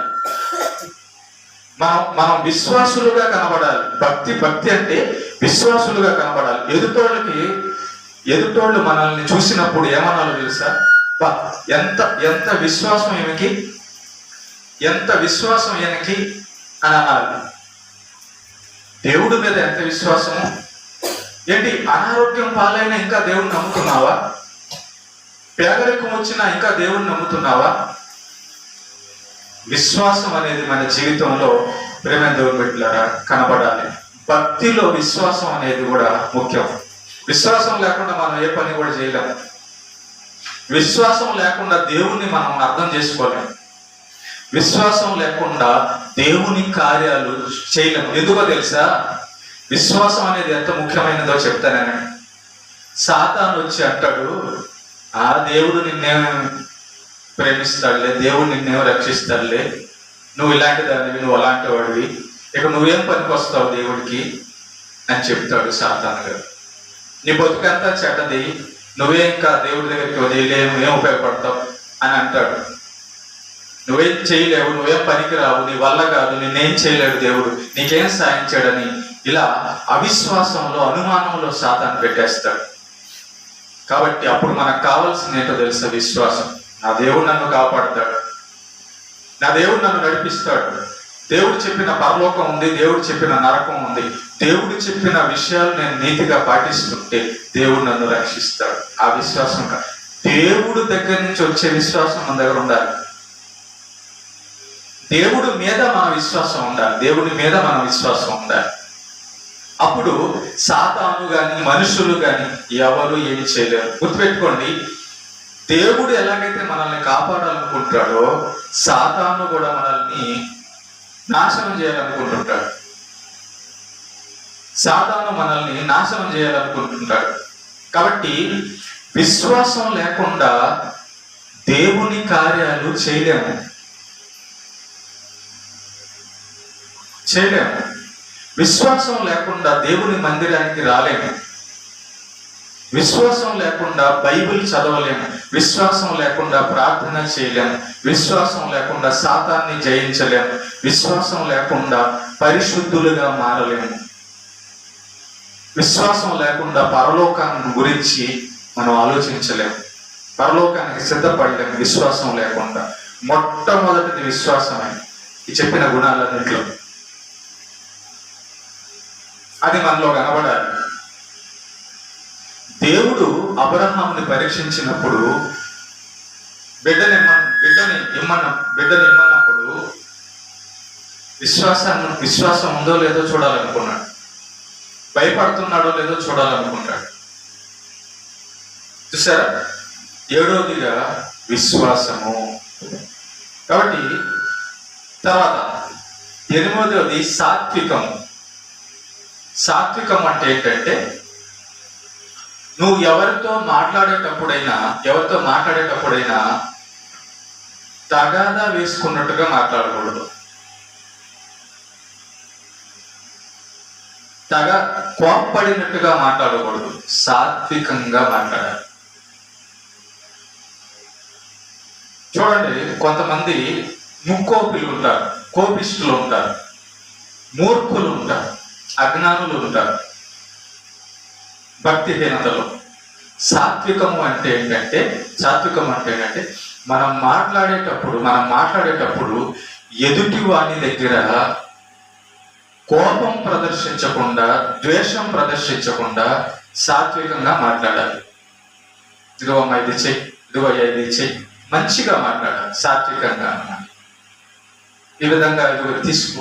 మనం విశ్వాసులుగా కనబడాలి. భక్తి అంటే విశ్వాసులుగా కనబడాలి. ఎదుటోళ్ళు మనల్ని చూసినప్పుడు ఏమనాలో తెలుసా? ఎంత విశ్వాసం ఈమెకి, ఎంత విశ్వాసం ఈయనకి అని అనాలి. దేవుడి మీద ఎంత విశ్వాసము. ఏంటి, అనారోగ్యం పాలైనా ఇంకా దేవుడిని నమ్ముతున్నావా? పేదరికం వచ్చినా ఇంకా దేవుడిని నమ్ముతున్నావా? విశ్వాసం అనేది మన జీవితంలో ప్రేమ దేవుని బిడ్డలారా కనబడాలి. భక్తిలో విశ్వాసం అనేది కూడా ముఖ్యం. విశ్వాసం లేకుండా మనం ఏ పని కూడా చేయలేము. విశ్వాసం లేకుండా దేవుణ్ణి మనం అర్థం చేసుకోలేము. విశ్వాసం లేకుండా దేవుని కార్యాలు చేయలేము. ఎందుకో తెలుసా? విశ్వాసం అనేది ఎంత ముఖ్యమైనదో చెప్తానని. సాతాను వచ్చి అంటాడు, ఆ దేవుడు నిన్నేం ప్రేమిస్తాడులే, దేవుడు నిన్నేమో రక్షిస్తాడులే, నువ్వు ఇలాంటి దానివి, నువ్వు అలాంటి వాడివి, ఇక నువ్వేం పనికి వస్తావు దేవుడికి అని చెప్తాడు సాతాను గారు. నీ బతుకంతా చెడ్డది, నువ్వే ఇంకా దేవుడి దగ్గరికి వదిలేము, ఏం ఉపయోగపడతావు అని అంటాడు. నువ్వేం చేయలేవు, నువ్వేం పనికిరావు, నీ వల్ల కాదు, నిన్నేం చేయలేడు దేవుడు, నీకేం సాయం చేయడని ఇలా అవిశ్వాసంలో, అనుమానంలో సాతాను పెట్టేస్తాడు. కాబట్టి అప్పుడు మనకు కావాల్సింది ఏంటో తెలుసా? విశ్వాసం. నా దేవుడు నన్ను కాపాడుతాడు, నా దేవుడు నన్ను నడిపిస్తాడు, దేవుడు చెప్పిన పరలోకం ఉంది, దేవుడు చెప్పిన నరకం ఉంది, దేవుడు చెప్పిన విషయాలు నేను నీతిగా పాటిస్తుంటే దేవుడు నన్ను రక్షిస్తాడు. ఆ విశ్వాసం దేవుడు దగ్గర నుంచి వచ్చే విశ్వాసం మన దగ్గర ఉండాలి. దేవుడి మీద మన విశ్వాసం ఉండాలి. దేవుడి మీద మన విశ్వాసం ఉండాలి. అప్పుడు సాతాను గాని, మనుషులు గాని ఎవరు ఏమి చేయలేరు. గుర్తుపెట్టుకోండి, దేవుడు ఎలాగైతే మనల్ని కాపాడాలనుకుంటాడో సాతాను కూడా మనల్ని నాశనం చేయాలనుకుంటుంటాడు. సాతాను మనల్ని నాశనం చేయాలనుకుంటుంటాడు. కాబట్టి విశ్వాసం లేకుండా దేవుని కార్యాలు చేయలేము. విశ్వాసం లేకుండా దేవుని మందిరానికి రాలేము. విశ్వాసం లేకుండా బైబిల్ చదవలేము. విశ్వాసం లేకుండా ప్రార్థన చేయలేము. విశ్వాసం లేకుండా సాతాన్ని జయించలేము. విశ్వాసం లేకుండా పరిశుద్ధులుగా మారలేము. విశ్వాసం లేకుండా పరలోకాన్ని గురించి మనం ఆలోచించలేము. పరలోకానికి సిద్ధపడలేము విశ్వాసం లేకుండా. మొట్టమొదటిది విశ్వాసమే ఈ చెప్పిన గుణాలన్నింటిలో. అది మనలో కనబడాలి. దేవుడు అబ్రహాముని పరీక్షించినప్పుడు బిడ్డని ఇమ్మన్నప్పుడు విశ్వాసం ఉందో లేదో చూడాలనుకున్నాడు. భయపడుతున్నాడో లేదో చూడాలనుకుంటాడు. చూసారా? 7వదిగా విశ్వాసము. కాబట్టి తర్వాత 8వది సాత్వికము. సాత్వికం అంటే ఏంటంటే, నువ్వు ఎవరితో మాట్లాడేటప్పుడైనా తగాదా వేసుకున్నట్టుగా మాట్లాడకూడదు. కోప్పడినట్టుగా మాట్లాడకూడదు. సాత్వికంగా మాట్లాడాలి. చూడండి, కొంతమంది ముక్కోపిలు ఉంటారు, కోపిష్ఠులు ఉంటారు, మూర్ఖులు ఉంటారు, అజ్ఞానులు ఉంటారు, భక్తిహీనతలో. సాత్వికము అంటే ఏంటంటే మనం మాట్లాడేటప్పుడు ఎదుటి వాని దగ్గర కోపం ప్రదర్శించకుండా, ద్వేషం ప్రదర్శించకుండా సాత్వికంగా మాట్లాడాలి. ఇదిగో అమ్మా ఇది చెయ్యి, ఇదిగో ఇది చెయ్యి, మంచిగా మాట్లాడాలి. సాత్వికంగా ఈ విధంగా ఇదిగో తీసుకో,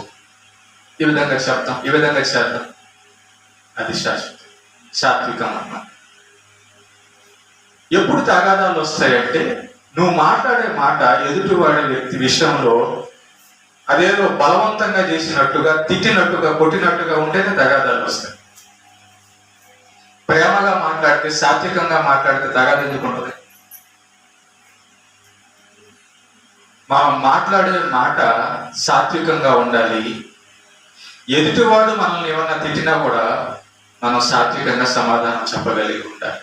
ఈ విధంగా చెప్తాం, ఈ విధంగా చేద్దాం. అది సాత్వికం అన్నమాట. ఎప్పుడు తగాదాలు వస్తాయంటే, నువ్వు మాట్లాడే మాట ఎదుటివాడే వ్యక్తి విషయంలో అదేదో బలవంతంగా చేసినట్టుగా, తిట్టినట్టుగా, కొట్టినట్టుగా ఉంటేనే తగాదాలు వస్తాయి. ప్రేమగా మాట్లాడితే, సాత్వికంగా మాట్లాడితే తగాదా ఎందుకు ఉంటుంది? మనం మాట్లాడే మాట సాత్వికంగా ఉండాలి. ఎదుటివాడు మనల్ని ఏమన్నా తిట్టినా కూడా మనం సాత్వికంగా సమాధానం చెప్పగలిగి ఉండాలి.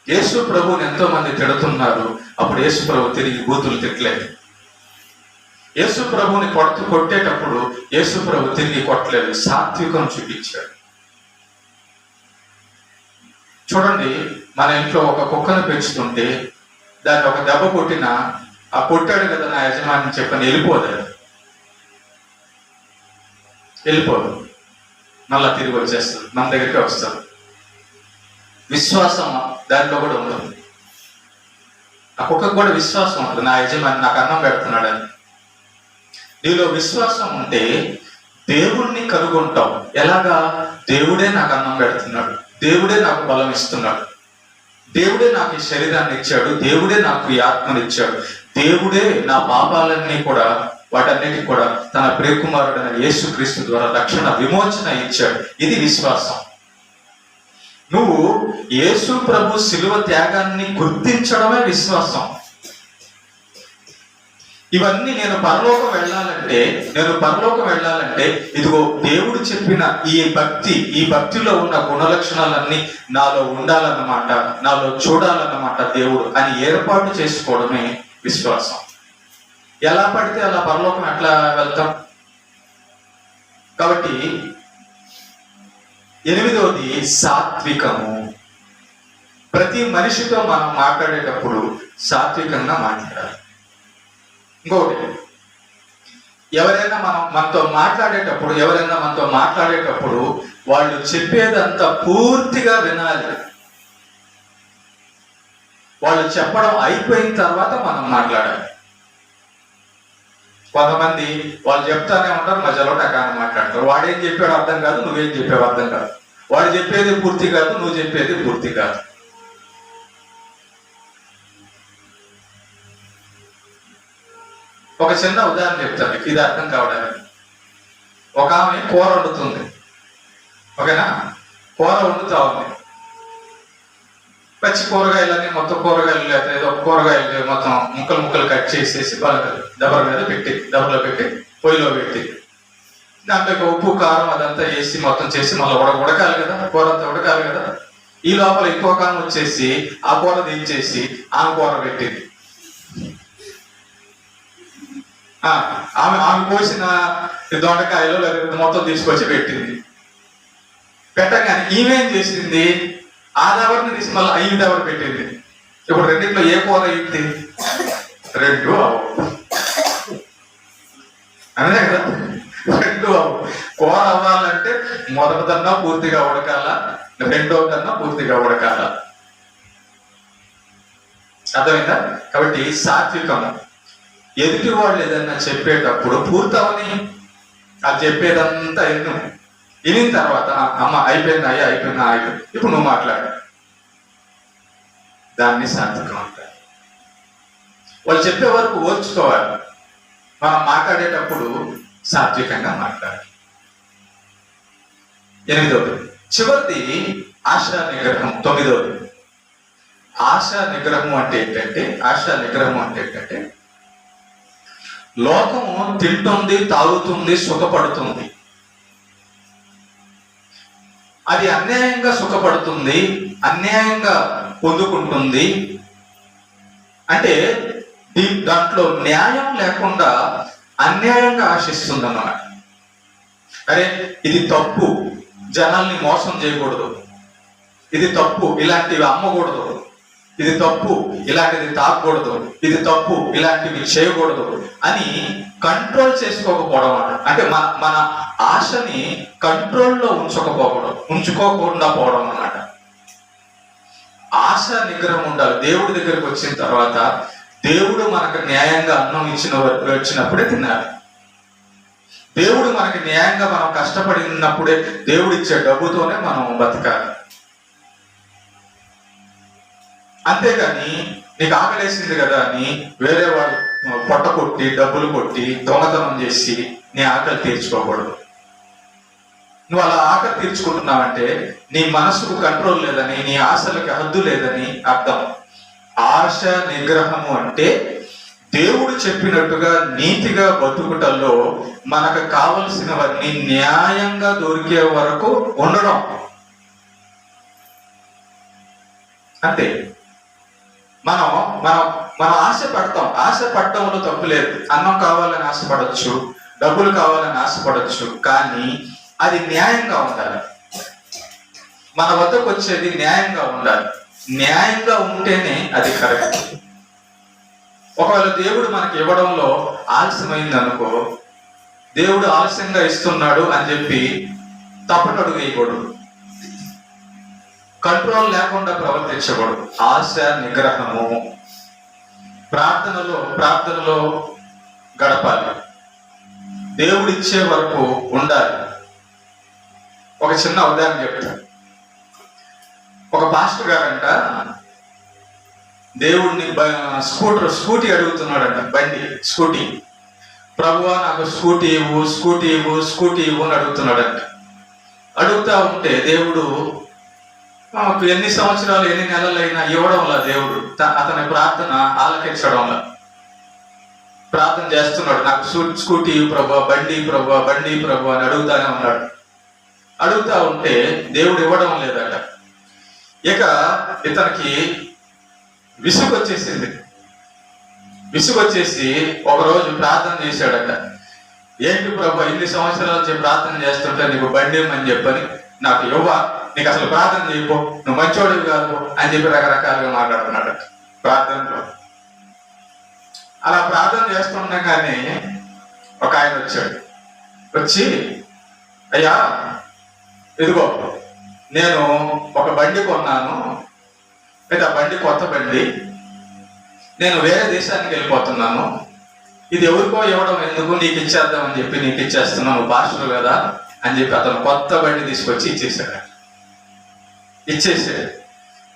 యేసు ప్రభువుని ఎంతో మంది తిడుతున్నారు, అప్పుడు యేసు ప్రభు తిరిగి బూతులు తిట్టలేదు. యేసు ప్రభువుని కొట్టేటప్పుడు యేసు ప్రభు తిరిగి కొట్టలేదు, సాత్వికం చూపించాడు. చూడండి, మన ఇంట్లో ఒక కుక్కను పెంచుతుంటే దాన్ని ఒక దెబ్బ కొట్టినా, ఆ కొట్టాడు కదా నా యజమాని చెప్పని వెళ్ళిపోదు, మళ్ళా తిరిగి వచ్చేస్తుంది, మన దగ్గరికి వస్తారు. విశ్వాసం దాంట్లో కూడా ఉండదు. ఆ కుక్కకు కూడా విశ్వాసం ఉంటుంది, నా యజమాని నాకు అన్నం పెడుతున్నాడని. నీలో విశ్వాసం ఉంటే దేవుణ్ణి కనుగొంటావు. ఎలాగా? దేవుడే నాకు అన్నం పెడుతున్నాడు, దేవుడే నాకు బలం ఇస్తున్నాడు, దేవుడే నాకు ఈ శరీరాన్ని ఇచ్చాడు, దేవుడే నాకు ఈ ఆత్మనిచ్చాడు, దేవుడే నా పాపాలన్నీ కూడా, వాటన్నిటికీ కూడా తన ప్రియకుమారుడైన యేసుక్రీస్తు ద్వారా రక్షణ, విమోచన ఇచ్చాడు. ఇది విశ్వాసం. నువ్వు యేసు ప్రభు శిలువ త్యాగాన్ని గుర్తించడమే విశ్వాసం. ఇవన్నీ నేను పరలోకం వెళ్ళాలంటే ఇదిగో దేవుడు చెప్పిన ఈ భక్తిలో ఉన్న గుణలక్షణాలన్నీ నాలో ఉండాలన్నమాట, నాలో చూడాలన్నమాట దేవుడు అని ఏర్పాటు చేసుకోవడమే విశ్వాసం. ఎలా పడితే అలా పరలోకం ఎట్లా వెళ్తాం? కాబట్టి 8వది సాత్వికము. ప్రతి మనిషితో మనం మాట్లాడేటప్పుడు సాత్వికంగా మాట్లాడాలి. ఇంకొకటి, ఎవరైనా మనతో మాట్లాడేటప్పుడు వాళ్ళు చెప్పేదంతా పూర్తిగా వినాలి. వాళ్ళు చెప్పడం అయిపోయిన తర్వాత మనం మాట్లాడాలి. కొంతమంది వాళ్ళు చెప్తానే ఉంటారు, మధ్యలో టకాన్ని మాట్లాడతారు. వాడేం చెప్పాడు అర్థం కాదు, నువ్వేం చెప్పావు అర్థం కాదు. వాడు చెప్పేది పూర్తి కాదు, నువ్వు చెప్పేది పూర్తి కాదు. ఒక చిన్న ఉదాహరణ చెప్తాను ఇది అర్థం కావడానికి. ఒక ఆమె కూర వండుతుంది, ఓకేనా? కూర వండుతా ఉంది. పచ్చి కూరగాయలన్నీ మొత్తం కూరగాయలు ఏదో కూరగాయలు మొత్తం ముక్కలు కట్ చేసేసి దబరలో పెట్టి పొయ్యిలో పెట్టి దాంట్లో ఉప్పు కారం అదంతా వేసి మొత్తం చేసి మళ్ళీ ఉడకాలి కదా, కూర అంతా ఉడకాలి కదా. ఈ లోపల ఇంకో కారం వచ్చేసి ఆ కూర దించేసి ఆమె కూర పెట్టింది. ఆమె పోసిన దొండకాయలు లేదా మొత్తం తీసుకొచ్చి పెట్టింది. పెట్టగానే ఈమెం చేసింది, ఆ దవరని తీసి మళ్ళీ 5 దవర పెట్టింది. ఇప్పుడు రెండింటిలో ఏ కూర అయింది? 2 అవు. అదే కదా, 2 అవు. కూర అవ్వాలంటే మొదటిదన్నా పూర్తిగా ఉడకాల, రెండో కన్నా పూర్తిగా ఉడకాల. అర్థమైందా? కాబట్టి సాత్వికము, ఎదుటి వాళ్ళు ఏదన్నా చెప్పేటప్పుడు పూర్తవని, అది చెప్పేదంతా వినిన తర్వాత అమ్మ అయిపోయింది, అయ్యా అయిపోయిందా, అయిపోయింది, ఇప్పుడు నువ్వు మాట్లాడు, దాన్ని సాత్వికం అంటారు. వాళ్ళు చెప్పే వరకు ఓర్చుకోవాలి. మనం మాట్లాడేటప్పుడు సాత్వికంగా మాట్లాడాలి. 8వది, చివరిది ఆశా నిగ్రహం. 9వది ఆశా నిగ్రహం అంటే ఏంటంటే లోకము తింటుంది, తాగుతుంది, సుఖపడుతుంది. అది అన్యాయంగా సుఖపడుతుంది, అన్యాయంగా పొందుకుంటుంది. అంటే దాంట్లో న్యాయం లేకుండా అన్యాయంగా ఆశిస్తుంది అన్నమాట. అరే ఇది తప్పు, జనాల్ని మోసం చేయకూడదు, ఇది తప్పు, ఇలాంటివి అమ్మకూడదు, ఇది తప్పు, ఇలాంటిది తాగకూడదు, ఇది తప్పు, ఇలాంటివి చేయకూడదు అని కంట్రోల్ చేసుకోకపోవడం అన్నమాట. అంటే మన ఆశని కంట్రోల్లో ఉంచుకోకుండా పోవడం అన్నమాట. ఆశ నిగ్రహం ఉండాలి. దేవుడి దగ్గరికి వచ్చిన తర్వాత దేవుడు మనకు న్యాయంగా అన్నం వచ్చినప్పుడే తినాలి. దేవుడు మనకి న్యాయంగా మనం కష్టపడినప్పుడే, దేవుడు ఇచ్చే డబ్బుతోనే మనం బతకాలి. అంతేగాని నీకు ఆకలేసింది కదా అని వేరే వాళ్ళు పొట్ట కొట్టి, డబ్బులు కొట్టి, దొంగతనం చేసి నీ ఆకలి తీర్చుకోకూడదు. నువ్వు అలా ఆకలి తీర్చుకుంటున్నావంటే నీ మనసుకు కంట్రోల్ లేదని, నీ ఆశలకి హద్దు లేదని అర్థం. ఆశ నిగ్రహము అంటే దేవుడు చెప్పినట్టుగా నీతిగా బతుకుటల్లో మనకు కావలసినవన్నీ న్యాయంగా దొరికే వరకు ఉండడం అంతే. మనం మనం మనం ఆశపడటంలో తప్పు లేదు. అన్నం కావాలని ఆశపడవచ్చు, డబ్బులు కావాలని ఆశపడవచ్చు, కానీ అది న్యాయంగా ఉండాలి. మన వద్దకు వచ్చేది న్యాయంగా ఉండాలి. న్యాయంగా ఉంటేనే అది కరెక్ట్. ఒకవేళ దేవుడు మనకి ఇవ్వడంలో ఆలస్యమైంది అనుకో, దేవుడు ఆలస్యంగా ఇస్తున్నాడు అని చెప్పి తప్పటడుగు వేయకూడదు, కంట్రోల్ లేకుండా ప్రవర్తించకూడదు. ఆశ నిగ్రహము. ప్రార్థనలో గడపాలి, దేవుడిచ్చే వరకు ఉండాలి. ఒక చిన్న ఉదాహరణ చెప్తాను. ఒక పాస్టర్ గారంట దేవుడిని స్కూటీ అడుగుతున్నాడంట, స్కూటీ. ప్రభువా నాకు స్కూటీ ఇవ్వు అని అడుగుతున్నాడంట. అడుగుతా ఉంటే దేవుడు ఎన్ని సంవత్సరాలు, ఎన్ని నెలలైనా ఇవ్వడంలా, దేవుడు అతని ప్రార్థన ఆలకించడంలా. ప్రార్థన చేస్తున్నాడు, నాకు స్కూటీ ప్రభు, బండి ప్రభు అని అడుగుతానే ఉన్నాడు. అడుగుతా ఉంటే దేవుడు ఇవ్వడం లేదట. ఇక ఇతనికి విసుగొచ్చేసి ఒకరోజు ప్రార్థన చేశాడట. ఏంటి ప్రభు, ఇన్ని సంవత్సరాల నుంచి ప్రార్థన చేస్తుంటే నీకు బండి ఇవ్వమని చెప్పని నాకు నీకు అసలు ప్రార్థన చేయపో, నువ్వు మంచోడివి కాదు అని చెప్పి రకరకాలుగా మాట్లాడుతున్నాడట ప్రార్థనలో. అలా ప్రార్థన చేస్తుండగానే ఒక ఆయన వచ్చి అయ్యా ఇదిగో నేను ఒక బండి కొన్నాను, అయితే ఆ బండి కొత్త బండి, నేను వేరే దేశానికి వెళ్ళిపోతున్నాను, ఇది ఎవరికో ఇవ్వడం ఎందుకు, నీకు ఇచ్చేద్దామని చెప్పి నీకు ఇచ్చేస్తున్నాను, పాస్టర్ కదా అని చెప్పి అతను కొత్త బండి తీసుకొచ్చి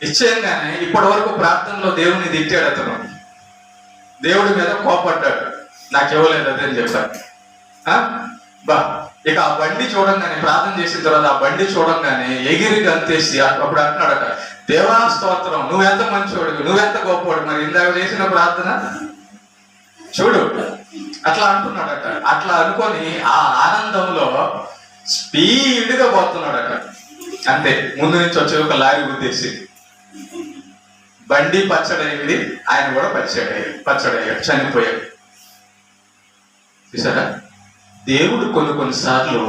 ఇచ్చేయగానే ఇప్పటి వరకు ప్రార్థనలో దేవుని తిట్టాడు అతను, దేవుడి మీద కోపడ్డాడు, నాకు ఇవ్వలేదు అదే అని చెప్పాడు. ఇక ఆ బండి చూడంగానే, ప్రార్థన చేసిన తర్వాత ఆ బండి చూడంగానే ఎగిరి గంతేసి అప్పుడు అంటున్నాడట, దేవా స్తోత్రం, నువ్వెంత మంచివాడు, నువ్వెంత గొప్పవాడు, మరి ఇందాక చేసిన ప్రార్థన చూడు, అట్లా అంటున్నాడట. అట్లా అనుకొని ఆ ఆనందంలో స్పీడ్గా పోతున్నాడట. అంతే, ముందు నుంచి వచ్చే ఒక లారీ గుద్దేసి బండి పచ్చడైంది, ఆయన కూడా పచ్చడయ్యాడు, చనిపోయాడు. చూసారా, దేవుడు కొన్నిసార్లు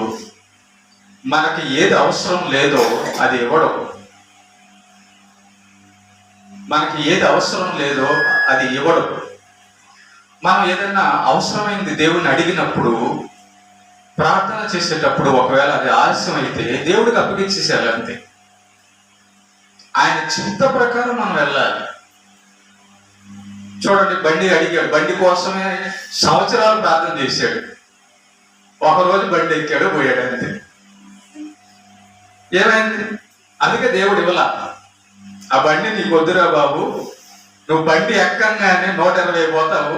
మనకి ఏది అవసరం లేదో అది ఇవ్వడం. మనం ఏదైనా అవసరమైంది దేవుణ్ణి అడిగినప్పుడు ప్రార్థన చేసేటప్పుడు ఒకవేళ అది ఆలస్యం అయితే దేవుడికి అప్పగించేసేయాలి అంతే. ఆయన చిత్త ప్రకారం మనం వెళ్ళాలి. చూడండి, బండి అడిగాడు, బండి కోసమే సంవత్సరాలు ప్రార్థన చేశాడు. ఒకరోజు బండి ఎక్కాడు, పోయాడు అంతే. ఏమైంది? అందుకే దేవుడు ఇవ్వాల, ఆ బండి నీకు వద్దురా బాబు, నువ్వు బండి ఎక్కంగానే 120 పోతావు,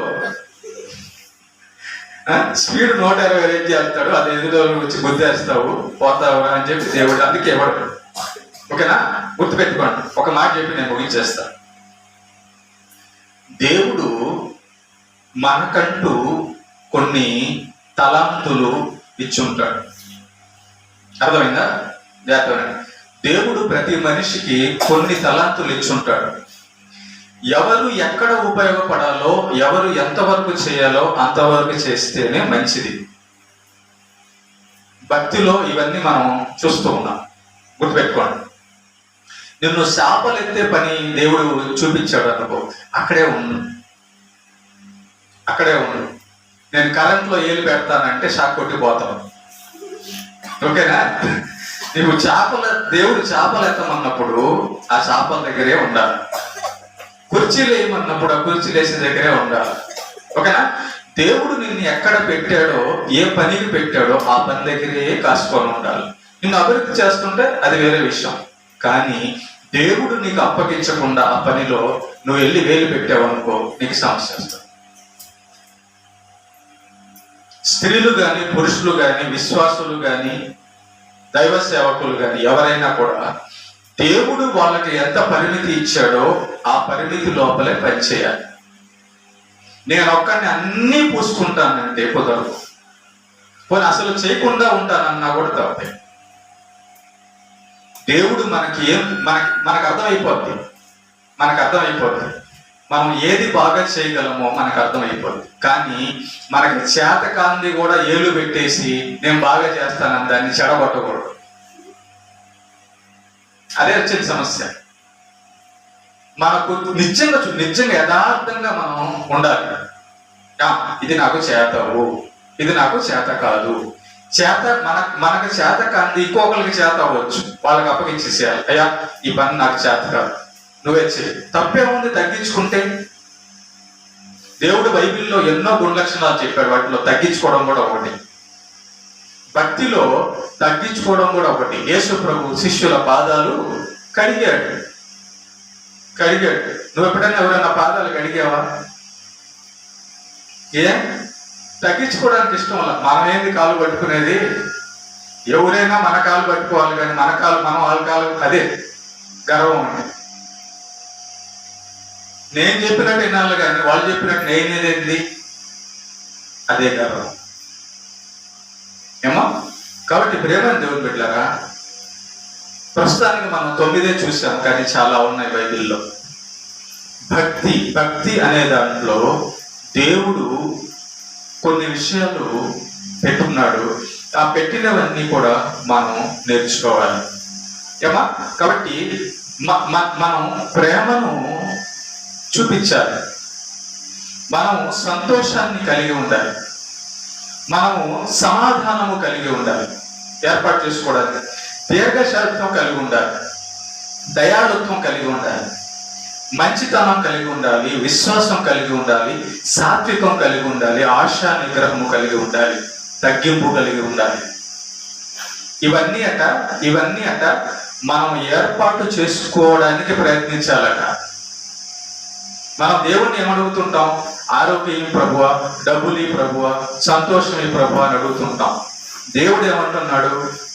స్పీడ్ 120 రేంజ్ చేస్తాడు, అది ఎదురు వచ్చి గుద్దేస్తావు, పోతావు అని చెప్పి దేవుడు అందుకే ఇవ్వడు. ఓకేనా? గుర్తుపెట్టుకోండి. ఒక మాట చెప్పి నేను ముగించేస్తా. దేవుడు మనకంటూ కొన్ని తలాంతులు ఇచ్చుంటాడు. అర్థమైందా? జాగ్రత్త. దేవుడు ప్రతి మనిషికి కొన్ని తలాంతులు ఇచ్చుంటాడు. ఎవరు ఎక్కడ ఉపయోగపడాలో, ఎవరు ఎంతవరకు చేయాలో అంతవరకు చేస్తేనే మంచిది. భక్తిలో ఇవన్నీ మనం చూస్తూ ఉన్నాం. గుర్తుపెట్టుకోండి. నిన్ను శాపలెత్తే పని దేవుడు చూపించాడు అనుకో, అక్కడే ఉండు. నేను కరెంట్లో ఏలు పెడతానంటే షాక్ కొట్టిపోతాను. ఓకేనా? నీవు దేవుడు చేపలు ఎత్తమన్నప్పుడు ఆ చేపల దగ్గరే ఉండాలి. కుర్చీలు వేయమన్నప్పుడు ఆ కుర్చీలు వేసే దగ్గరే ఉండాలి. ఓకేనా? దేవుడు నిన్ను ఎక్కడ పెట్టాడో, ఏ పనికి పెట్టాడో ఆ పని దగ్గరే కాసుకొని ఉండాలి. నిన్ను అభివృద్ధి చేస్తుంటే అది వేరే విషయం. కానీ దేవుడు నీకు అప్పగించకుండా ఆ పనిలో నువ్వు వెళ్ళి వేలు పెట్టావనుకో, నీకు సమస్య వస్తుంది. స్త్రీలు కానీ, పురుషులు కానీ, విశ్వాసులు కానీ, దైవ సేవకులు కానీ ఎవరైనా కూడా దేవుడు వాళ్ళకి ఎంత పరిమితి ఇచ్చాడో ఆ పరిమితి లోపలే పనిచేయాలి. నేను ఒక్కడిని అన్నీ పూసుకుంటానంటే కుదరదు. పోనీ అసలు చేయకుండా ఉంటానన్నా కూడా తప్పే. దేవుడు మనకు అర్థమైపోద్ది. మనం ఏది బాగా చేయగలమో మనకు అర్థమైపోద్ది. కానీ మనకి చేత కాంది కూడా ఏలు పెట్టేసి నేను బాగా చేస్తానని దాన్ని చెడగొట్టకూడదు. అదే వచ్చిన సమస్య. మనకు నిజంగా యథార్థంగా మనం ఉండాలి. ఇది నాకు చేతవు, ఇది నాకు చేత కాదు. మనకు చేత కాంది ఇంకొకరికి చేత అవ్వచ్చు, వాళ్ళకి అప్పగించేసేయాలి. అయ్యా, ఈ పని నాకు చేత కాదు, నువ్వే చేయి. తప్పేముంది తగ్గించుకుంటే? దేవుడు బైబిల్లో ఎన్నో గుణలక్షణాలు చెప్పాడు, వాటిలో తగ్గించుకోవడం కూడా ఒకటి. భక్తిలో తగ్గించుకోవడం కూడా ఒకటి. యేసు ప్రభు శిష్యుల పాదాలు కడిగాడు. నువ్వు ఎప్పుడైనా ఎవరైనా పాదాలు కడిగావా? తగ్గించుకోవడానికి ఇష్టం వల్ల. మనం ఏంది కాలు పట్టుకునేది? ఎవరైనా మన కాలు పట్టుకోవాలి, కానీ మనం వాళ్ళ కాలు, అదే గర్వం ఉంది. నేను చెప్పినట్టు వినాలి, కానీ వాళ్ళు చెప్పినట్టు నేనేదేంది, అదే గర్వం. ఏమో? కాబట్టి ప్రేమని దేవుని బిడ్డలారా, ప్రస్తుతానికి మనం 9 చూసాం, కానీ చాలా ఉన్నాయి బైబిల్లో. భక్తి అనే దాంట్లో దేవుడు కొన్ని విషయాలు పెట్టున్నాడు. ఆ పెట్టినవన్నీ కూడా మనం నేర్చుకోవాలి. ఏమా? కాబట్టి మనం ప్రేమను చూపించాలి. మనము సంతోషాన్ని కలిగి ఉండాలి. మనము సమాధానము కలిగి ఉండాలి. ఏర్పాటు చేసుకోవడానికి దీర్ఘశాంతం కలిగి ఉండాలి, దయాళుత్వం కలిగి ఉండాలి, మంచితనం కలిగి ఉండాలి, విశ్వాసం కలిగి ఉండాలి, సాత్వికం కలిగి ఉండాలి, ఆశా నిగ్రహము కలిగి ఉండాలి, తగ్గింపు కలిగి ఉండాలి. ఇవన్నీ అట మనం ఏర్పాటు చేసుకోవడానికి ప్రయత్నించాలట. మనం దేవుణ్ణి ఏమడుగుతుంటాం? ఆరోగ్యం ప్రభువా, డబ్బులు ప్రభువా, సంతోషం ప్రభువా అని అడుగుతుంటాం. దేవుడు ఏమంటున్నాడు?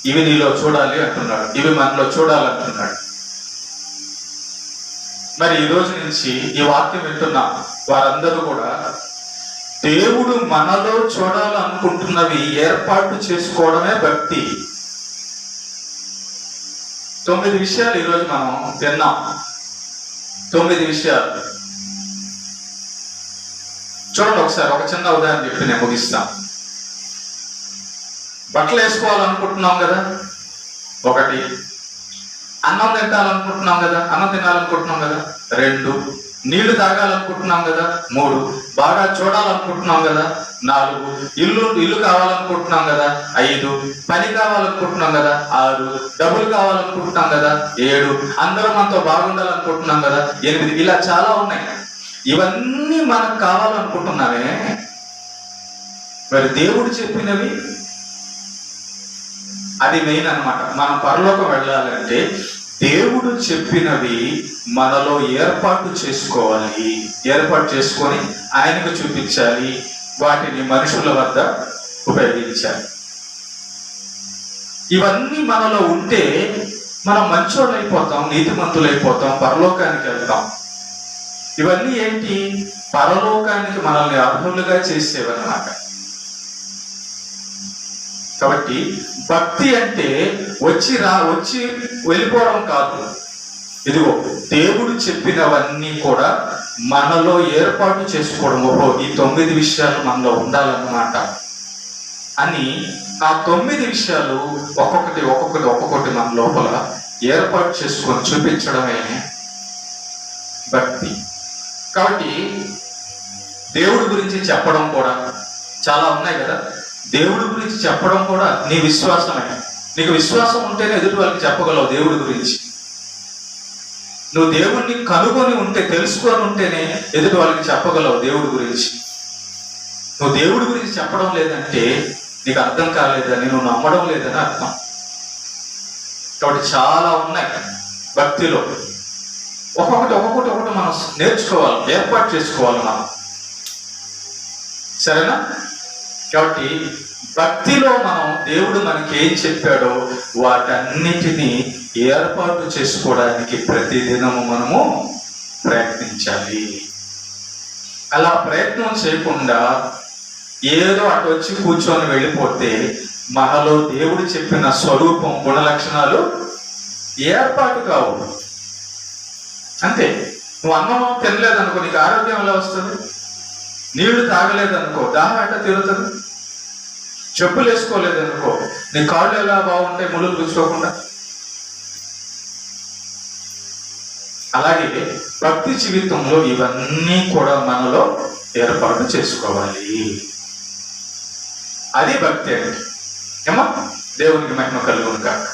ఇవి నీలో చూడాలి అంటున్నాడు, ఇవి మనలో చూడాలంటున్నాడు. మరి ఈ రోజు నుంచి ఈ వాక్యం వింటున్న వారందరూ కూడా దేవుడు మనలో చూడాలనుకుంటున్నవి ఏర్పాటు చేసుకోవడమే భక్తి. 9 విషయాలు ఈరోజు మనం విన్నాం. 9 విషయాలు చూడండి. ఒకసారి ఒక చిన్న ఉదాహరణ చెప్పి నేను ముగిస్తాను. బట్టలు వేసుకోవాలనుకుంటున్నాం కదా, 1. అన్నం తినాలనుకుంటున్నాం కదా, 2. నీళ్లు తాగాలనుకుంటున్నాం కదా 3, బాగా చూడాలనుకుంటున్నాం కదా 4, ఇల్లు కావాలనుకుంటున్నాం కదా 5, పని కావాలనుకుంటున్నాం కదా 6, డబ్బులు కావాలనుకుంటున్నాం కదా 7, అందరం మనతో బాగుండాలనుకుంటున్నాం కదా 8. ఇలా చాలా ఉన్నాయి. ఇవన్నీ మనకు కావాలనుకుంటున్నామే, మరి దేవుడు చెప్పినవి అది మెయిన్ అన్నమాట. మనం పరలోకం వెళ్ళాలంటే దేవుడు చెప్పినవి మనలో ఏర్పాటు చేసుకోవాలి, ఏర్పాటు చేసుకొని ఆయనకు చూపించాలి, వాటిని మనుషుల వద్ద ఉపయోగించాలి. ఇవన్నీ మనలో ఉంటే మనం మంచోళ్ళు అయిపోతాం, నీతిమంతులు అయిపోతాం, పరలోకానికి వెళ్తాం. ఇవన్నీ ఏంటి? పరలోకానికి మనల్ని అర్హులుగా చేసేవన్నమాట. కాబట్టి భక్తి అంటే వచ్చి వెళ్ళిపోవడం కాదు. ఇదిగో దేవుడు చెప్పినవన్నీ కూడా మనలో ఏర్పాటు చేసుకోవడం. ఓహో, ఈ 9 విషయాలు మనలో ఉండాలన్నమాట అని ఆ 9 విషయాలు ఒక్కొక్కటి మన లోపల ఏర్పాటు చేసుకొని చూపించడమే భక్తి. కాబట్టి దేవుడి గురించి చెప్పడం కూడా చాలా ఉన్నాయి కదా. దేవుడి గురించి చెప్పడం కూడా నీ విశ్వాసమే. నీకు విశ్వాసం ఉంటేనే ఎదుటి వాళ్ళకి చెప్పగలవు దేవుడి గురించి. నువ్వు దేవుడిని కనుగొని ఉంటే, తెలుసుకొని ఉంటేనే ఎదుటి వాళ్ళకి చెప్పగలవు దేవుడి గురించి. నువ్వు దేవుడి గురించి చెప్పడం లేదంటే నీకు అర్థం కాలేదని, నువ్వు నమ్మడం లేదని అర్థం. కాబట్టి చాలా ఉన్నాయి భక్తిలో. ఒక్కొక్కటి మనం నేర్చుకోవాలి, ఏర్పాటు చేసుకోవాలి మనం. సరేనా? కాబట్టి భక్తిలో మనం దేవుడు మనకి ఏం చెప్పాడో వాటన్నిటినీ ఏర్పాటు చేసుకోవడానికి ప్రతిదినము మనము ప్రయత్నించాలి. అలా ప్రయత్నం చేయకుండా ఏదో అటు వచ్చి కూర్చొని వెళ్ళిపోతే మనలో దేవుడు చెప్పిన స్వరూపం, గుణలక్షణాలు ఏర్పాటు కావు. అంతే. నువ్వు అన్నం తినలేదనుకో, నీకు ఆరోగ్యం ఎలా వస్తుంది? నీళ్లు తాగలేదనుకో, దాహం ఎట్లా తీరుతుంది? చెప్పులు వేసుకోలేదనుకో, నీ కాళ్ళు ఎలా బాగుంటాయి ముళ్ళు గుచ్చుకోకుండా? అలాగే భక్తి జీవితంలో ఇవన్నీ కూడా మనలో ఏర్పాటు చేసుకోవాలి. అది భక్తి అంటే. ఏమో, దేవునికి మహిమ కలుగును కాక.